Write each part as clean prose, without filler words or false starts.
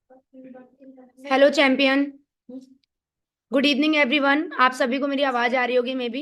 Hello champion. Good evening everyone. आप सभी को मेरी आवाज आ रही होगी मे बी।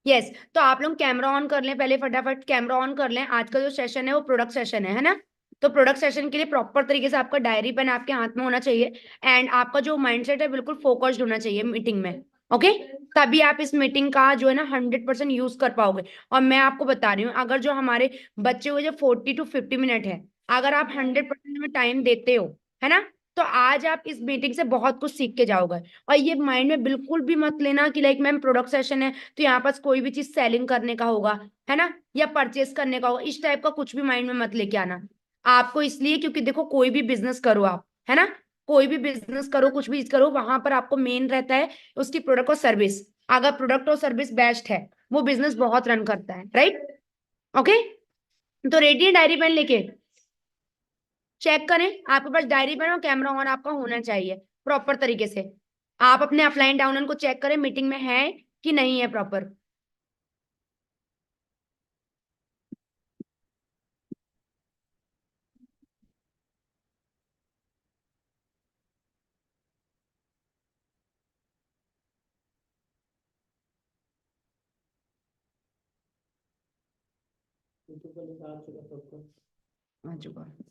यस। तो आप लोग कैमरा ऑन कर लें, पहले फटाफट कैमरा ऑन कर लें। आज का जो सेशन है वो प्रोडक्ट सेशन है ना। तो प्रोडक्ट सेशन के लिए प्रॉपर तरीके से आपका डायरी पेन आपके हाथ में होना चाहिए। एंड आपका जो माइंडसेट है बिल्कुल फोकस्ड होना चाहिए मीटिंग में। ओके। तभी आप इस मीटिंग का जो है ना 100% यूज कर पाओगे। और मैं आपको बता रही हूँ, अगर जो हमारे बच्चे हुए जो 40 to 50 मिनट है, अगर आप 100% में टाइम देते हो, है ना, तो आज आप इस मीटिंग से बहुत कुछ सीख के जाओगे। और ये माइंड में बिल्कुल भी मत लेना कि लाइक मैम प्रोडक्ट सेशन है तो यहाँ पास कोई भी चीज सेलिंग करने का होगा, है ना, या परचेस करने का होगा। इस टाइप का कुछ भी माइंड में मत लेके आना। आपको इसलिए क्योंकि देखो कोई भी बिजनेस करो आप, है ना, कोई भी बिजनेस करो, कुछ भी करो, वहां पर आपको मेन रहता है उसकी प्रोडक्ट और सर्विस। अगर प्रोडक्ट और सर्विस बेस्ट है, वो बिजनेस बहुत रन करता है, राइट। ओके। तो रेडी है डायरी पेन लेके? चेक करें, आपके पास डायरी पेन और कैमरा ऑन आपका होना चाहिए प्रॉपर तरीके से। आप अपने अपलाइन डाउन को चेक करें, मीटिंग में है कि नहीं है प्रॉपर। आ चुका है।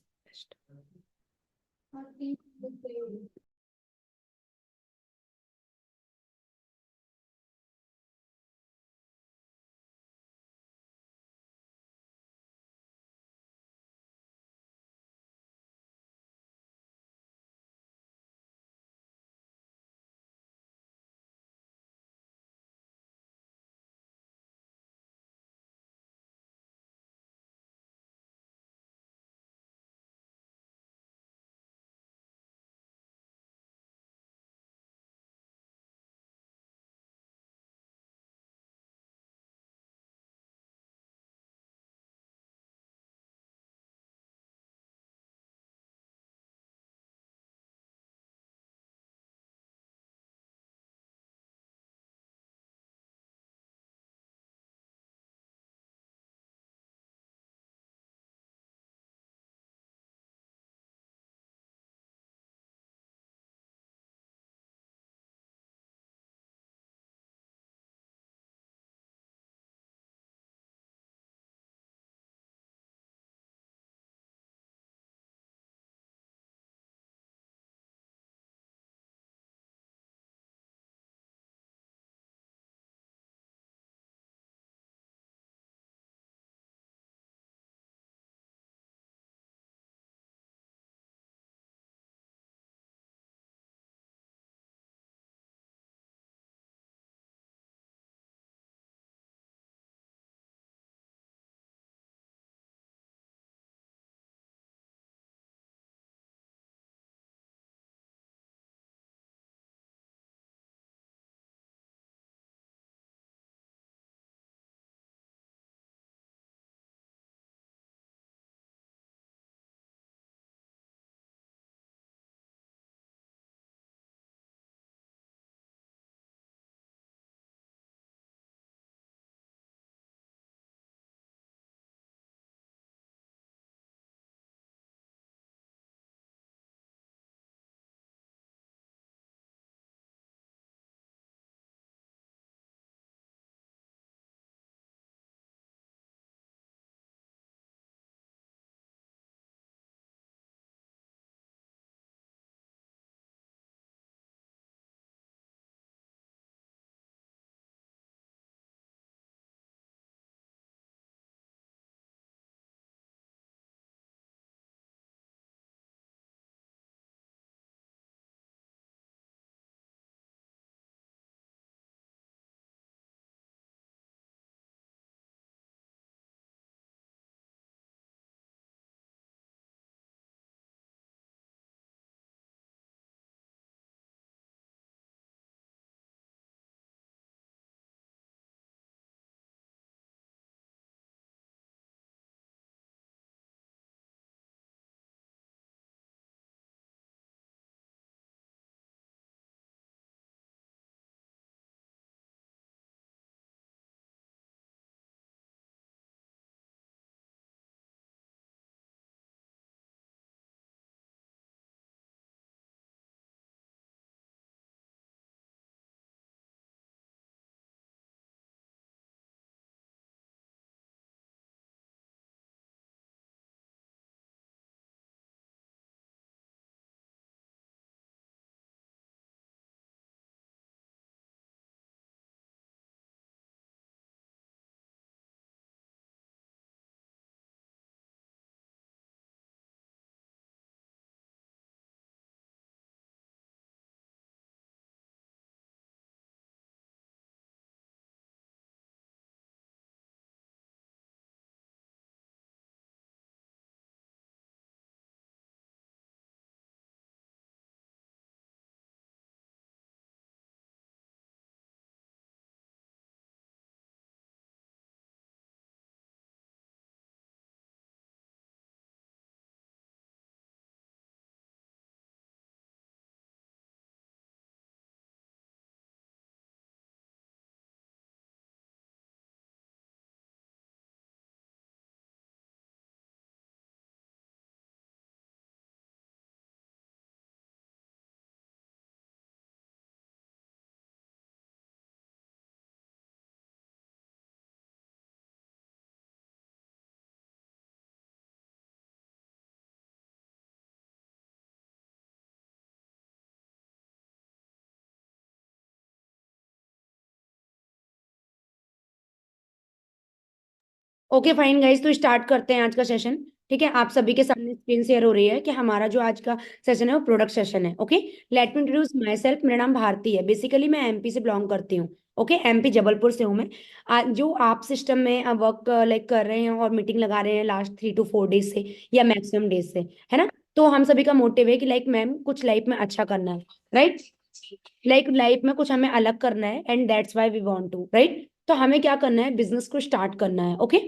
ओके फाइन गाइस, तो स्टार्ट करते हैं आज का सेशन। ठीक है, आप सभी के सामने स्क्रीन शेयर हो रही है कि हमारा जो आज का सेशन है वो प्रोडक्ट सेशन है। Okay, let me introduce my self. मेरा नाम भारती है। बेसिकली मैं एमपी से बिलोंग करती हूँ। ओके, एमपी जबलपुर से हूँ मैं। आज जो आप सिस्टम में वर्क लाइक कर रहे हैं और मीटिंग लगा रहे हैं लास्ट 3 to 4 डेज से या मैक्सिमम डेज से, है ना? तो हम सभी का मोटिव है कि लाइक मैम कुछ लाइफ में अच्छा करना है, राइट? लाइक लाइफ में कुछ हमें अलग करना है and that's why we want to, right? तो हमें क्या करना है, बिजनेस को स्टार्ट करना है। ओके,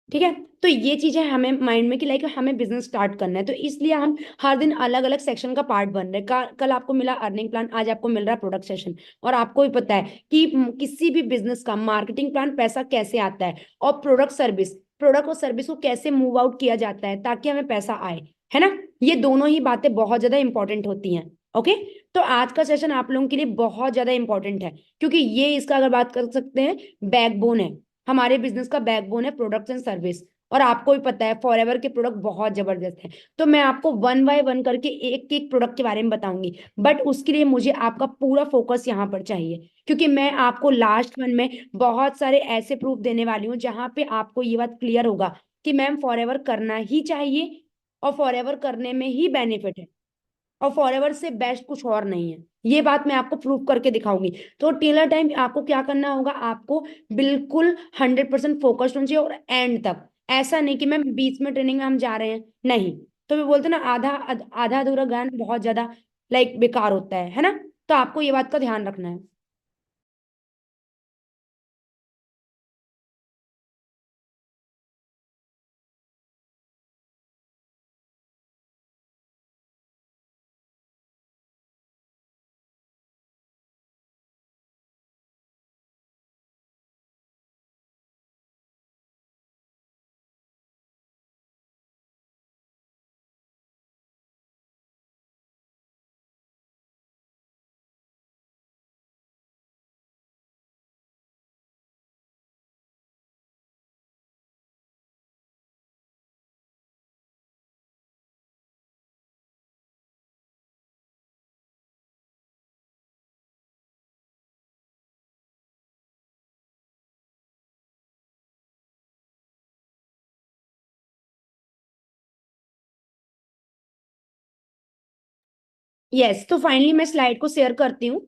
ठीक है। तो ये चीजें हमें माइंड में कि लाइक हमें बिजनेस स्टार्ट करना है, तो इसलिए हम हर दिन अलग अलग सेक्शन का पार्ट बन रहे हैं। कल आपको मिला अर्निंग प्लान, आज आपको मिल रहा है प्रोडक्ट सेशन। और आपको भी पता है कि किसी भी बिजनेस का मार्केटिंग प्लान पैसा कैसे आता है, और प्रोडक्ट और सर्विस को कैसे मूव आउट किया जाता है ताकि हमें पैसा आए, है ना? ये दोनों ही बातें बहुत ज्यादा इंपॉर्टेंट होती हैं। ओके, तो आज का सेशन आप लोगों के लिए बहुत ज्यादा इंपॉर्टेंट है, क्योंकि ये इसका अगर बात कर सकते हैं बैकबोन है। हमारे बिजनेस का बैकबोन है प्रोडक्ट्स एंड सर्विस। और आपको भी पता है फॉरएवर के प्रोडक्ट बहुत जबरदस्त है। तो मैं आपको वन बाय वन करके एक एक प्रोडक्ट के बारे में बताऊंगी, बट उसके लिए मुझे आपका पूरा फोकस यहाँ पर चाहिए, क्योंकि मैं आपको लास्ट वन में बहुत सारे ऐसे प्रूफ देने वाली हूँ जहां पे आपको ये बात क्लियर होगा कि मैम फॉरएवर करना ही चाहिए, और फॉरएवर करने में ही बेनिफिट है, और फॉरएवर से बेस्ट कुछ और नहीं है। ये बात मैं आपको प्रूव करके दिखाऊंगी। तो टेलर टाइम आपको क्या करना होगा, आपको बिल्कुल 100% फोकस्ड होना चाहिए, और एंड तक। ऐसा नहीं कि मैम बीच में ट्रेनिंग में हम जा रहे हैं, नहीं। तो मैं बोलते ना, आधा आधा अधूरा ज्ञान बहुत ज्यादा लाइक बेकार होता है ना? तो आपको ये बात का ध्यान रखना है। यस, तो फाइनली मैं स्लाइड को शेयर करती हूँ।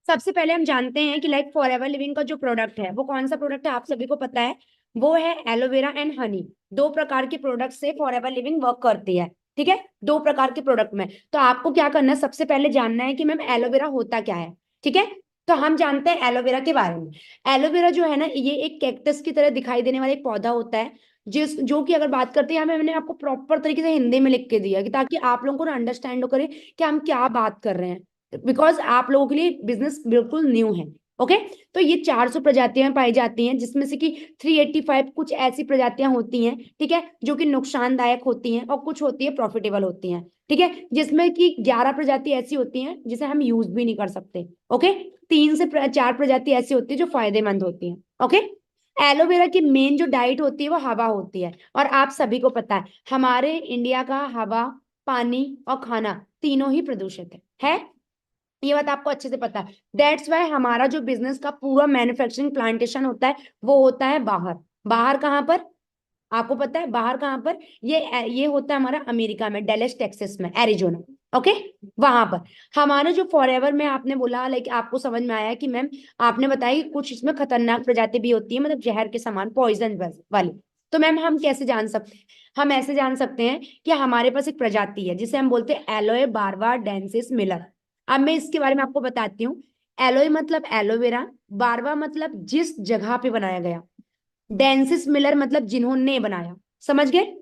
सबसे पहले हम जानते हैं कि लाइक फॉरएवर लिविंग का जो प्रोडक्ट है वो कौन सा प्रोडक्ट है, आप सभी को पता है। वो है एलोवेरा एंड हनी। दो प्रकार के प्रोडक्ट से फॉरएवर लिविंग वर्क करती है। ठीक है, दो प्रकार के प्रोडक्ट में। तो आपको क्या करना है, सबसे पहले जानना है कि मैम एलोवेरा होता क्या है। ठीक है, तो हम जानते हैं एलोवेरा के बारे में। एलोवेरा जो है ना, ये एक कैक्टस की तरह दिखाई देने वाला एक पौधा होता है, जिस जो कि अगर बात करते हैं, हमें मैंने आपको प्रॉपर तरीके से हिंदी में लिख के दिया कि ताकि आप लोगों को ना अंडरस्टैंड हो करे कि हम क्या बात कर रहे हैं, बिकॉज आप लोगों के लिए बिजनेस बिल्कुल न्यू है। ओके, तो ये 400 प्रजातियां पाई जाती हैं, जिसमें से कि 385 कुछ ऐसी प्रजातियां होती हैं, ठीक है, जो कि नुकसानदायक होती हैं, और कुछ होती है प्रॉफिटेबल होती हैं। ठीक है, जिसमें कि 11 प्रजाति ऐसी होती हैं जिसे हम यूज भी नहीं कर सकते। ओके, 3 से 4 प्रजाति ऐसी होती है जो फायदेमंद होती हैं। ओके, एलोवेरा की मेन जो डाइट होती है वो हवा होती है, और आप सभी को पता है हमारे इंडिया का हवा, पानी और खाना तीनों ही प्रदूषित है। ये बात आपको अच्छे से पता है। दैट्स वाई हमारा जो बिजनेस का पूरा मैन्युफैक्चरिंग प्लांटेशन होता है वो होता है बाहर। बाहर कहाँ पर, आपको पता है बाहर कहाँ पर? ये होता है हमारा अमेरिका में, डेलस टेक्सास में, एरिजोना। ओके, वहां पर। हमारे जो फॉरएवर में आपने बोला, लाइक आपको समझ में आया कि मैम आपने बताया कि कुछ इसमें खतरनाक प्रजाति भी होती है, मतलब जहर के समान, पॉइजन वाली। तो मैम हम कैसे जान सकते हैं? हम ऐसे जान सकते हैं कि हमारे पास एक प्रजाति है जिसे हम बोलते हैं एलोए बार्बा डेंसिस मिलर। अब मैं इसके बारे में आपको बताती हूँ। एलोए मतलब एलोवेरा, बारवा मतलब जिस जगह पे बनाया गया, डेंसिस मिलर मतलब जिन्होंने बनाया। समझ गए?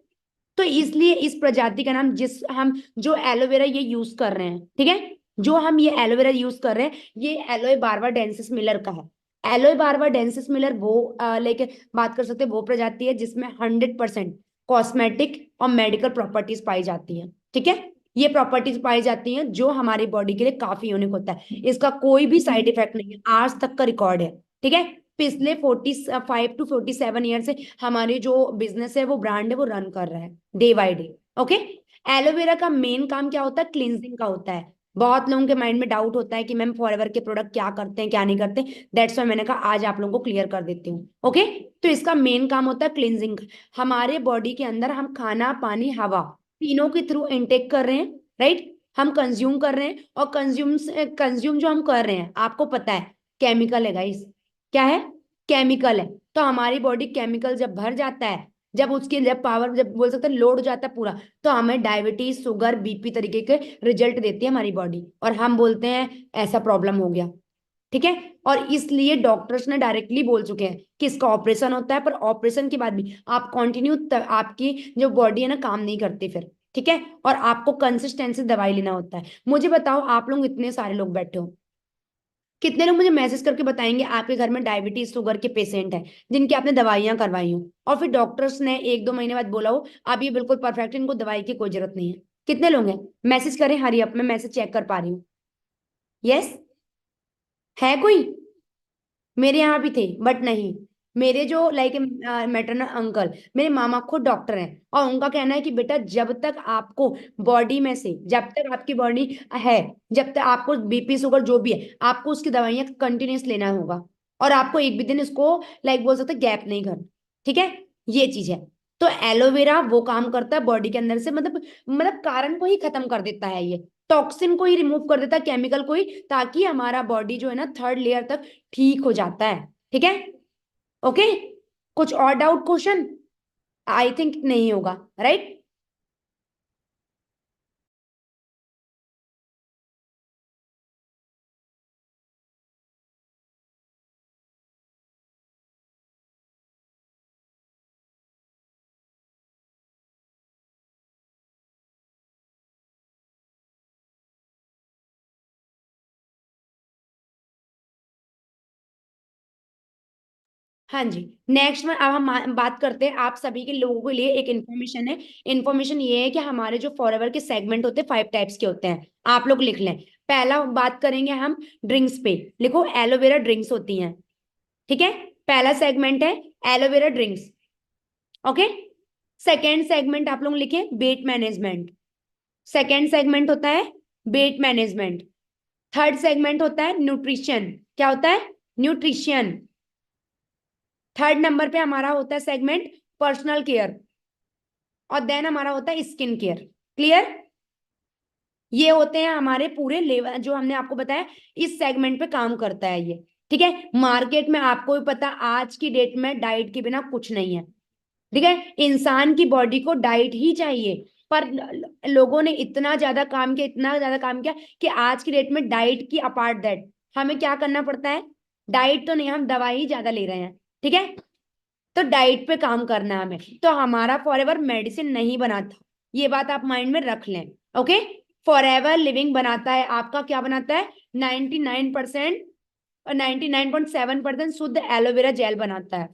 तो इसलिए इस प्रजाति का नाम, जिस हम जो एलोवेरा ये यूज कर रहे हैं, ठीक है, जो हम ये एलोवेरा यूज कर रहे हैं, ये एलोए बारवा डेंसिस मिलर का है। एलोए बारवा डेंसिस मिलर वो लेके बात कर सकते हैं, वो प्रजाति है जिसमें 100% कॉस्मेटिक और मेडिकल प्रॉपर्टीज पाई जाती है। ठीक है, ये प्रॉपर्टीज पाई जाती हैं जो हमारी बॉडी के लिए काफी यूनिक होता है। इसका कोई भी साइड इफेक्ट नहीं है, आज तक का रिकॉर्ड है। ठीक है, पिछले 45 to 47 ईयर से हमारी जो बिजनेस है, वो ब्रांड है, वो रन कर रहा है day by day. Okay, aloe vera का मेन काम क्या होता है? क्लींजिंग का होता है। बहुत लोगों के माइंड में डाउट होता है कि मैम फॉरएवर के प्रोडक्ट क्या करते हैं क्या नहीं करते। दैट्स वाई मैंने कहा आज आप लोगों को क्लियर कर देती हूँ। ओके, तो इसका मेन काम होता है क्लींजिंग। हमारे बॉडी के अंदर हम खाना पानी हवा तीनों के थ्रू इनटेक कर रहे हैं, राइट? हम कंज्यूम कर रहे हैं, और कंज्यूम जो हम कर रहे हैं आपको पता है केमिकल है गाइस। क्या है? केमिकल है। तो हमारी बॉडी केमिकल जब भर जाता है, जब उसकी जब पावर जब बोल सकते हैं लोड हो जाता है पूरा, तो हमें डायबिटीज शुगर बीपी तरीके के रिजल्ट देती है हमारी बॉडी, और हम बोलते हैं ऐसा प्रॉब्लम हो गया। ठीक है, और इसलिए डॉक्टर्स ने डायरेक्टली बोल चुके हैं कि इसका ऑपरेशन होता है, पर ऑपरेशन के बाद भी आप कंटिन्यू आपकी जो बॉडी है ना काम नहीं करती फिर। ठीक है, और आपको कंसिस्टेंसी दवाई लेना होता है। मुझे बताओ, आप लोग इतने सारे लोग बैठे हो, कितने लोग मुझे मैसेज करके बताएंगे आपके घर में डायबिटीज शुगर के पेशेंट हैं जिनकी आपने दवाइयां करवाई हो, और फिर डॉक्टर्स ने 1-2 महीने बाद बोला हो आप ये बिल्कुल परफेक्ट है, इनको दवाई की कोई जरूरत नहीं है। कितने लोग हैं? मैसेज करें, हरी अप, मैं मैसेज चेक कर पा रही हूँ। यस, है कोई? मेरे यहाँ भी थे बट नहीं। मेरे जो लाइक मैटरनल अंकल, मेरे मामा खुद डॉक्टर हैं, और उनका कहना है कि बेटा जब तक आपको बॉडी में से, जब तक आपकी बॉडी है, जब तक आपको बीपी शुगर जो भी है, आपको उसकी दवाइयां कंटिन्यूस लेना होगा, और आपको एक भी दिन इसको लाइक बोल सकते गैप नहीं करना। ठीक है, ये चीज है। तो एलोवेरा वो काम करता है बॉडी के अंदर से, मतलब कारण को ही खत्म कर देता है ये, टॉक्सिन को ही रिमूव कर देता है, केमिकल को ही, ताकि हमारा बॉडी जो है ना थर्ड लेयर तक ठीक हो जाता है। ठीक है, ओके। कुछ और डाउट क्वेश्चन? आई थिंक नहीं होगा, राइट? हाँ जी। नेक्स्ट में अब हम बात करते हैं, आप सभी के लोगों के लिए एक इन्फॉर्मेशन है। इन्फॉर्मेशन ये है कि हमारे जो फॉरएवर के सेगमेंट होते हैं 5 टाइप्स के होते हैं, आप लोग लिख लें। पहला बात करेंगे हम ड्रिंक्स पे, लिखो एलोवेरा ड्रिंक्स होती हैं। ठीक है, पहला सेगमेंट है aloe vera drinks. Okay, second segment आप लोग लिखें वेट मैनेजमेंट। सेकेंड सेगमेंट होता है वेट मैनेजमेंट। थर्ड सेगमेंट होता है न्यूट्रिशन। क्या होता है? न्यूट्रिशन। थर्ड नंबर पे हमारा होता है सेगमेंट पर्सनल केयर, और देन हमारा होता है स्किन केयर। क्लियर? ये होते हैं हमारे पूरे लेवल, जो हमने आपको बताया इस सेगमेंट पे काम करता है ये। ठीक है, मार्केट में आपको भी पता आज की डेट में डाइट के बिना कुछ नहीं है। ठीक है, इंसान की बॉडी को डाइट ही चाहिए, पर लोगों ने इतना ज्यादा काम किया, इतना ज्यादा काम किया कि आज की डेट में डाइट की अपार्ट दैट हमें क्या करना पड़ता है? डाइट तो नहीं, हम दवाई ही ज्यादा ले रहे हैं। ठीक है, तो डाइट पे काम करना है हमें, तो हमारा फॉरएवर मेडिसिन नहीं बनाता, ये बात आप माइंड में रख लें। ओके, फॉरएवर लिविंग बनाता है आपका क्या बनाता है? 99% और 99.7% शुद्ध एलोवेरा जेल बनाता है,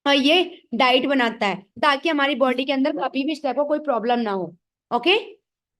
और ये डाइट बनाता है ताकि हमारी बॉडी के अंदर कभी भी इस टाइप का कोई प्रॉब्लम ना हो। ओके,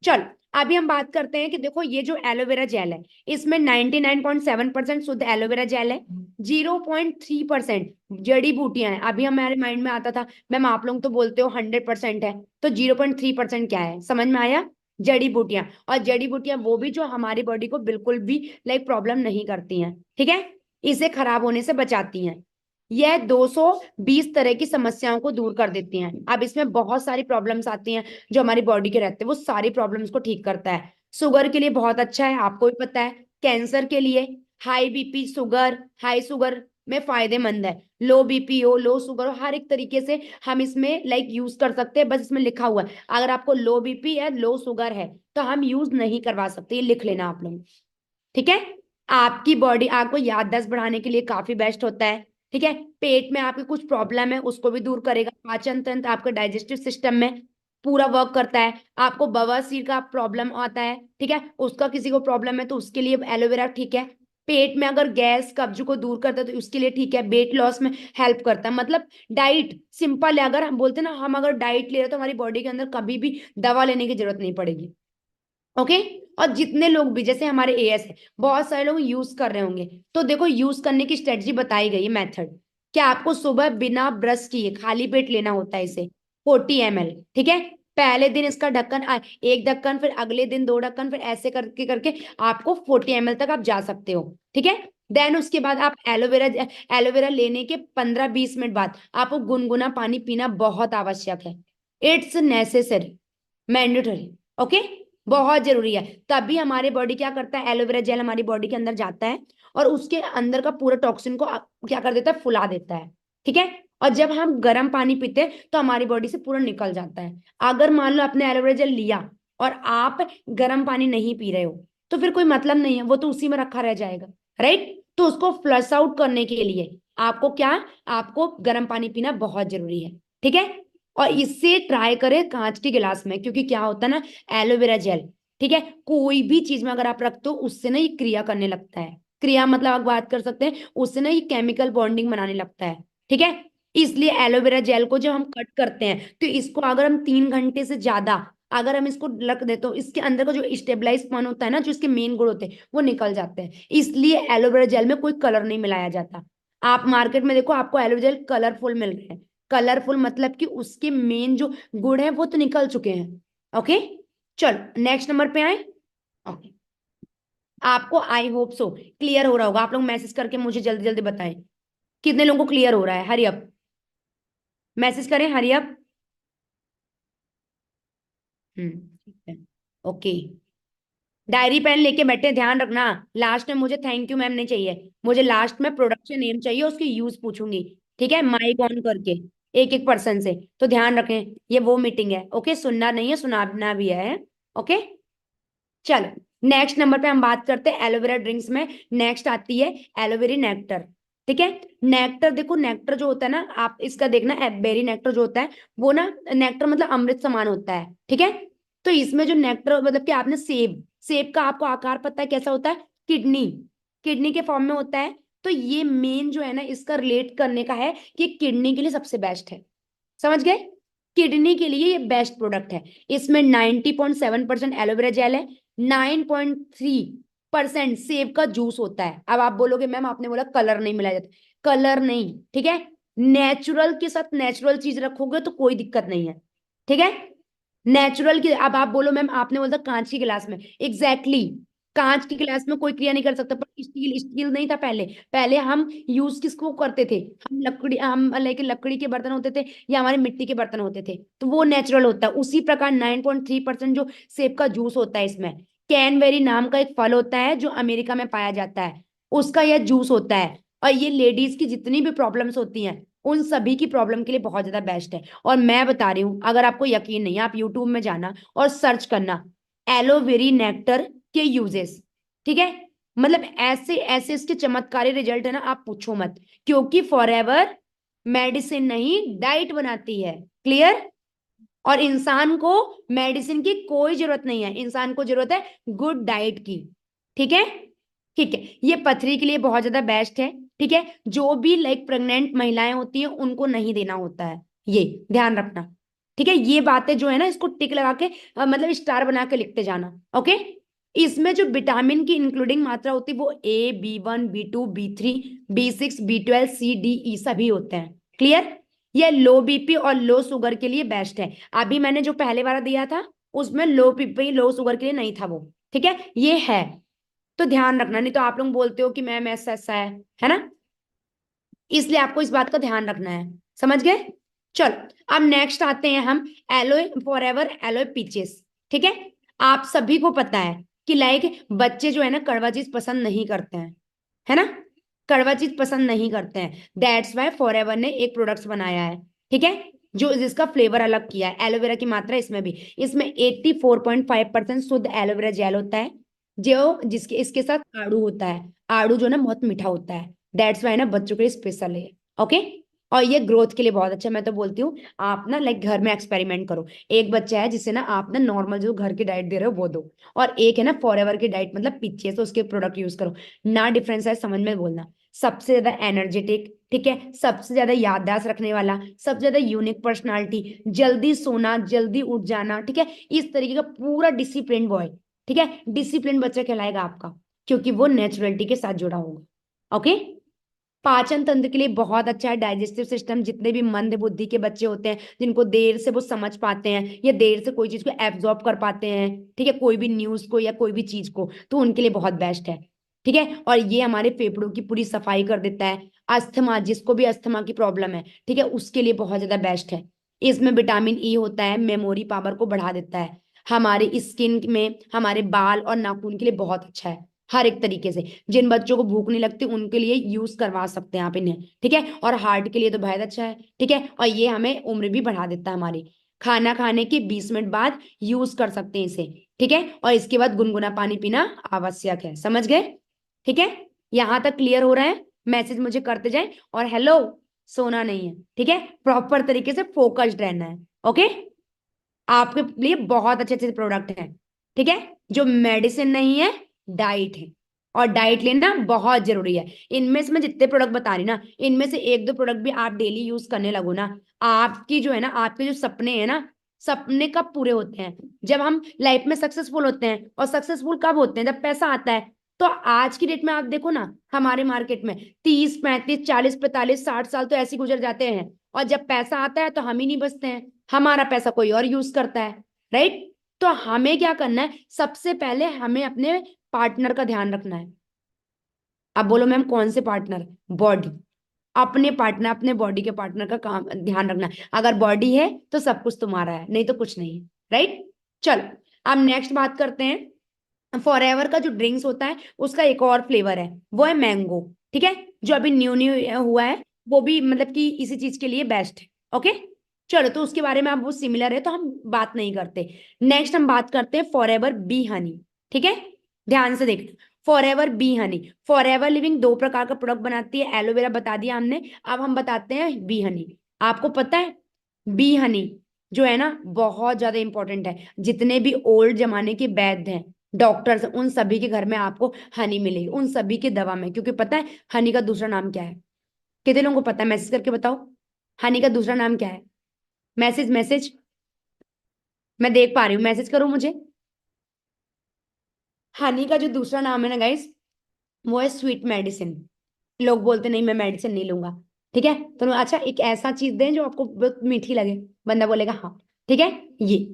चल अभी हम बात करते हैं कि देखो ये जो एलोवेरा जेल है, इसमें 99.7% शुद्ध एलोवेरा जेल है, 0.3% जड़ी बूटियां हैं। अभी हमारे माइंड में आता था मैम आप लोग तो बोलते हो 100% है, तो 0.3% क्या है? समझ में आया? जड़ी बूटियां, और जड़ी बूटियां वो भी जो हमारी बॉडी को बिल्कुल भी लाइक प्रॉब्लम नहीं करती हैं। ठीक है, इसे खराब होने से बचाती हैं। यह 220 तरह की समस्याओं को दूर कर देती हैं। अब इसमें बहुत सारी प्रॉब्लम्स आती हैं जो हमारी बॉडी के रहते हैं, वो सारी प्रॉब्लम्स को ठीक करता है। शुगर के लिए बहुत अच्छा है, आपको भी पता है। कैंसर के लिए, high BP sugar, high sugar में फायदेमंद है। लो बीपी हो, लो शुगर हो, हर एक तरीके से हम इसमें लाइक यूज कर सकते हैं। बस इसमें लिखा हुआ है अगर आपको लो बीपी है, लो शुगर है, तो हम यूज नहीं करवा सकते, ये लिख लेना आप लोग। ठीक है, आपकी बॉडी आपको याददाश्त बढ़ाने के लिए काफी बेस्ट होता है। ठीक है, पेट में आपके कुछ प्रॉब्लम है उसको भी दूर करेगा। पाचन तंत्र, आपका डाइजेस्टिव सिस्टम में पूरा वर्क करता है। आपको बवासीर का प्रॉब्लम आता है, ठीक है, उसका किसी को प्रॉब्लम है तो उसके लिए एलोवेरा ठीक है। पेट में अगर गैस कब्ज को दूर करता है तो उसके लिए ठीक है। वेट लॉस में हेल्प करता है। मतलब डाइट सिंपल है, अगर हम बोलते हैं ना हम अगर डाइट ले रहे हैं तो हमारी बॉडी के अंदर कभी भी दवा लेने की जरूरत नहीं पड़ेगी। ओके, और जितने लोग भी जैसे हमारे एएस है, बहुत सारे लोग यूज कर रहे होंगे, तो देखो यूज करने की स्ट्रेटजी बताई गई है, मेथड। क्या आपको सुबह बिना ब्रश किए खाली पेट लेना होता है इसे, 40 ml। ठीक है, पहले दिन इसका ढक्कन एक ढक्कन, फिर अगले दिन 2 ढक्कन, फिर ऐसे करके करके आपको 40 ml तक आप जा सकते हो, ठीक है। देन उसके बाद आप एलोवेरा, एलोवेरा लेने के 15-20 मिनट बाद आपको गुनगुना पानी पीना बहुत आवश्यक है। इट्स नेसेसरी, मैंडेटरी, ओके, बहुत जरूरी है। तभी हमारे बॉडी क्या करता है, एलोवेरा जेल हमारी बॉडी के अंदर जाता है और उसके अंदर का पूरा टॉक्सिन को क्या कर देता है, फुला देता है, ठीक है। और जब हम गर्म पानी पीते हैं तो हमारी बॉडी से पूरा निकल जाता है। अगर मान लो आपने एलोवेरा जेल लिया और आप गर्म पानी नहीं पी रहे हो तो फिर कोई मतलब नहीं है, वो तो उसी में रखा रह जाएगा, राइट। तो उसको फ्लश आउट करने के लिए आपको क्या, आपको गर्म पानी पीना बहुत जरूरी है, ठीक है। और इससे ट्राई करें कांच के गिलास में, क्योंकि क्या होता है ना, एलोवेरा जेल, ठीक है, कोई भी चीज में अगर आप रखते हो उससे ना ये क्रिया करने लगता है। क्रिया मतलब आप बात कर सकते हैं, उससे ना ये केमिकल बॉन्डिंग बनाने लगता है, ठीक है। इसलिए एलोवेरा जेल को जब हम कट करते हैं तो इसको अगर हम 3 घंटे से ज्यादा अगर हम इसको रख दे तो इसके अंदर का जो स्टेबलाइज पन होता है ना, जो इसके मेन गुण होते हैं वो निकल जाते हैं। इसलिए एलोवेरा जेल में कोई कलर नहीं मिलाया जाता। आप मार्केट में देखो आपको एलोवेरा जेल कलरफुल मिल रहे हैं। कलरफुल मतलब कि उसके मेन जो गुण है वो तो निकल चुके हैं, ओके। चलो नेक्स्ट नंबर पे आए। ओके, आपको आई होप सो क्लियर हो रहा होगा। आप लोग मैसेज करके मुझे जल्दी जल्दी बताएं कितने लोगों को क्लियर हो रहा है। हरी अप, मैसेज करें, हरी अप। ठीक है, ओके। डायरी पेन लेके बैठे, ध्यान रखना लास्ट में मुझे थैंक यू मैम नहीं चाहिए, मुझे लास्ट में प्रोडक्शन नेम चाहिए, उसकी यूज पूछूंगी, ठीक है, माइक ऑन करके एक एक पर्सन से। तो ध्यान रखें, ये वो मीटिंग है, ओके, सुनना नहीं है, सुनाना भी है, ओके। चलो नेक्स्ट नंबर पे हम बात करते हैं एलोवेरा ड्रिंक्स में। नेक्स्ट आती है एलोवेरी नेक्टर, ठीक है। नेक्टर देखो, नेक्टर जो होता है ना, आप इसका देखना, बेरी नेक्टर जो होता है वो ना, नेक्टर मतलब अमृत समान होता है, ठीक है। तो इसमें जो नेक्टर मतलब कि आपने सेब, सेब का आपको आकार पता है कैसा होता है, किडनी, किडनी के फॉर्म में होता है। तो ये मेन जो है ना, इसका रिलेट करने का है कि किडनी के लिए सबसे बेस्ट है, समझ गए। किडनी के लिए ये बेस्ट प्रोडक्ट है। इसमें 90.7% एलोवेरा जेल है, 9.3% सेब का जूस होता है। अब आप बोलोगे मैम आपने बोला कलर नहीं मिलाया जाता, कलर नहीं, ठीक है। नेचुरल के साथ नेचुरल चीज रखोगे तो कोई दिक्कत नहीं है, ठीक है। नेचुरल की, अब आप बोलो मैम आपने बोला कांच की गिलास में, एग्जैक्टली exactly, कांच की गिलास में कोई क्रिया नहीं कर सकता, पर स्टील, स्टील नहीं था पहले। पहले हम यूज किसको करते थे, हम लकड़ी, हम लेकिन लकड़ी के बर्तन होते थे या हमारे मिट्टी के बर्तन होते थे, तो वो नेचुरल होता है। उसी प्रकार 9.3% जो सेब का जूस होता है इसमें। कैनबेरी नाम का एक फल होता है जो अमेरिका में पाया जाता है, उसका यह जूस होता है। और ये लेडीज की जितनी भी प्रॉब्लम्स होती हैं उन सभी की प्रॉब्लम के लिए बहुत ज्यादा बेस्ट है। और मैं बता रही हूँ, अगर आपको यकीन नहीं है आप यूट्यूब में जाना और सर्च करना एलोवेरी नेक्टर के यूजेस, ठीक है। मतलब ऐसे ऐसे इसके चमत्कारी रिजल्ट है ना, आप पूछो मत, क्योंकि फॉरएवर मेडिसिन नहीं डाइट बनाती है, क्लियर। और इंसान को मेडिसिन की कोई जरूरत नहीं है, इंसान को जरूरत है गुड डाइट की, ठीक है। ठीक है, ये पथरी के लिए बहुत ज्यादा बेस्ट है, ठीक है। जो भी लाइक प्रेग्नेंट महिलाएं होती हैं उनको नहीं देना होता है, ये ध्यान रखना, ठीक है। ये बातें जो है ना, इसको टिक लगा के मतलब स्टार बना के लिखते जाना, ओके। इसमें जो विटामिन की इंक्लूडिंग मात्रा होती है वो A B1 B2 B3 B6 B12 C D E सभी होते हैं, क्लियर। ये लो बीपी और लो शुगर के लिए बेस्ट है। अभी मैंने जो पहले वाला दिया था उसमें लो बीपी लो शुगर के लिए नहीं था वो, ठीक है, ये है। तो ध्यान रखना, नहीं तो आप लोग बोलते हो कि मैम ऐसा ऐसा है ना। इसलिए आपको इस बात का ध्यान रखना है, समझ गए। चलो अब नेक्स्ट आते हैं हम एलोए फॉरएवर एलोए पीचेस, ठीक है। आप सभी को पता है कि लाइक बच्चे जो है ना कड़वा चीज पसंद नहीं करते हैं, है ना, कड़वा चीज पसंद नहीं करते हैं। दैट्स वाई फॉरएवर ने एक प्रोडक्ट बनाया है, ठीक है, जो जिसका फ्लेवर अलग किया है। एलोवेरा की मात्रा इसमें भी, इसमें 84.5% शुद्ध एलोवेरा जेल होता है, जो जिसके इसके साथ आड़ू होता है। आड़ू जो ना बहुत मीठा होता है, दैट्स वाई ना बच्चों के लिए स्पेशल है, ओके। और ये ग्रोथ के लिए बहुत अच्छा है। मैं तो बोलती हूँ आप ना लाइक घर में एक्सपेरिमेंट करो। एक बच्चा है जिसे ना आप ना नॉर्मल जो घर की डाइट दे रहे हो वो दो, और एक है ना फॉरएवर की डाइट मतलब पीछे तो उसके प्रोडक्ट यूज करो ना। डिफरेंस है समझ में बोलना। सबसे ज्यादा एनर्जेटिक, ठीक है, सबसे ज्यादा याददाश्त रखने वाला, सबसे ज्यादा यूनिक पर्सनालिटी, जल्दी सोना जल्दी उठ जाना, ठीक है, इस तरीके का पूरा डिसिप्लिन बॉय, ठीक है, डिसिप्लिन बच्चा कहलाएगा आपका, क्योंकि वो नेचुरलिटी के साथ जुड़ा होगा, ओके। पाचन तंत्र के लिए बहुत अच्छा है। डाइजेस्टिव सिस्टम, जितने भी मंद बुद्धि के बच्चे होते हैं, जिनको देर से वो समझ पाते हैं या देर से कोई चीज को एब्जॉर्ब कर पाते हैं, ठीक है, कोई भी न्यूज को या कोई भी चीज को, तो उनके लिए बहुत बेस्ट है। ठीक है, और ये हमारे फेफड़ों की पूरी सफाई कर देता है। अस्थमा, जिसको भी अस्थमा की प्रॉब्लम है, ठीक है, उसके लिए बहुत ज्यादा बेस्ट है। इसमें विटामिन ई होता है, मेमोरी पावर को बढ़ा देता है। हमारे स्किन में, हमारे बाल और नाखून के लिए बहुत अच्छा है, हर एक तरीके से। जिन बच्चों को भूख नहीं लगती उनके लिए यूज करवा सकते हैं आप इन्हें, ठीक है। और हार्ट के लिए तो बहुत अच्छा है, ठीक है। और ये हमें उम्र भी बढ़ा देता है हमारी। खाना खाने के 20 मिनट बाद यूज कर सकते हैं इसे, ठीक है। और इसके बाद गुनगुना पानी पीना आवश्यक है, समझ गए? ठीक है, यहां तक क्लियर हो रहा है? मैसेज मुझे करते जाए। और हेलो, सोना नहीं है, ठीक है, प्रॉपर तरीके से फोकस्ड रहना है। ओके, आपके लिए बहुत अच्छे अच्छे प्रोडक्ट हैं, ठीक है। जो मेडिसिन नहीं है, डाइट है, और डाइट लेना बहुत जरूरी है। इनमें से मैं जितने प्रोडक्ट बता रही ना, इनमें से एक दो प्रोडक्ट भी आप डेली यूज करने लगो ना, आपकी जो है ना, आपके जो सपने हैं ना, सपने कब पूरे होते हैं? जब हम लाइफ में सक्सेसफुल होते हैं। और सक्सेसफुल कब होते हैं? जब पैसा आता है। तो आज की डेट में आप देखो ना, हमारे मार्केट में 30 35 40 45 60 साल तो ऐसे गुजर जाते हैं, और जब पैसा आता है तो हम ही नहीं बचते हैं, हमारा पैसा कोई और यूज करता है, राइट। तो हमें क्या करना है? सबसे पहले हमें अपने पार्टनर का ध्यान रखना है। अब बोलो मैम, कौन से पार्टनर? बॉडी। अपने पार्टनर, अपने बॉडी के पार्टनर का काम ध्यान रखना है। अगर बॉडी है तो सब कुछ तुम्हारा है, नहीं तो कुछ नहीं है, राइट। चलो, अब नेक्स्ट बात करते हैं। फॉरएवर का जो ड्रिंक्स होता है, उसका एक और फ्लेवर है, वो है मैंगो, ठीक है, जो अभी न्यू न्यू हुआ है। वो भी मतलब कि इसी चीज के लिए बेस्ट है। ओके, चलो, तो उसके बारे में अब वो सिमिलर है तो हम बात नहीं करते। नेक्स्ट हम बात करते हैं फॉरएवर बी हनी, ठीक है। ध्यान से देखना, forever B Honey. Forever living दो प्रकार का प्रोडक्ट बनाती है, एलोवेरा बता दिया हमने, अब हम बताते हैं बी हनी। आपको पता है, बी हनी जो है ना, बहुत ज्यादा इंपॉर्टेंट है। जितने भी ओल्ड जमाने के वैद्य हैं, डॉक्टर्स, उन सभी के घर में आपको हनी मिलेगी, उन सभी की दवा में। क्योंकि पता है हनी का दूसरा नाम क्या है? कितने लोगों को पता है? मैसेज करके बताओ, हनी का दूसरा नाम क्या है? मैसेज मैसेज, मैं देख पा रही हूँ, मैसेज करो मुझे। हनी का जो दूसरा नाम है ना गाइस, वो है स्वीट मेडिसिन। लोग बोलते नहीं, मैं मेडिसिन नहीं लूंगा, ठीक है। तो अच्छा, एक ऐसा चीज दें जो आपको बहुत मीठी लगे, बंदा बोलेगा हाँ, ठीक है। ये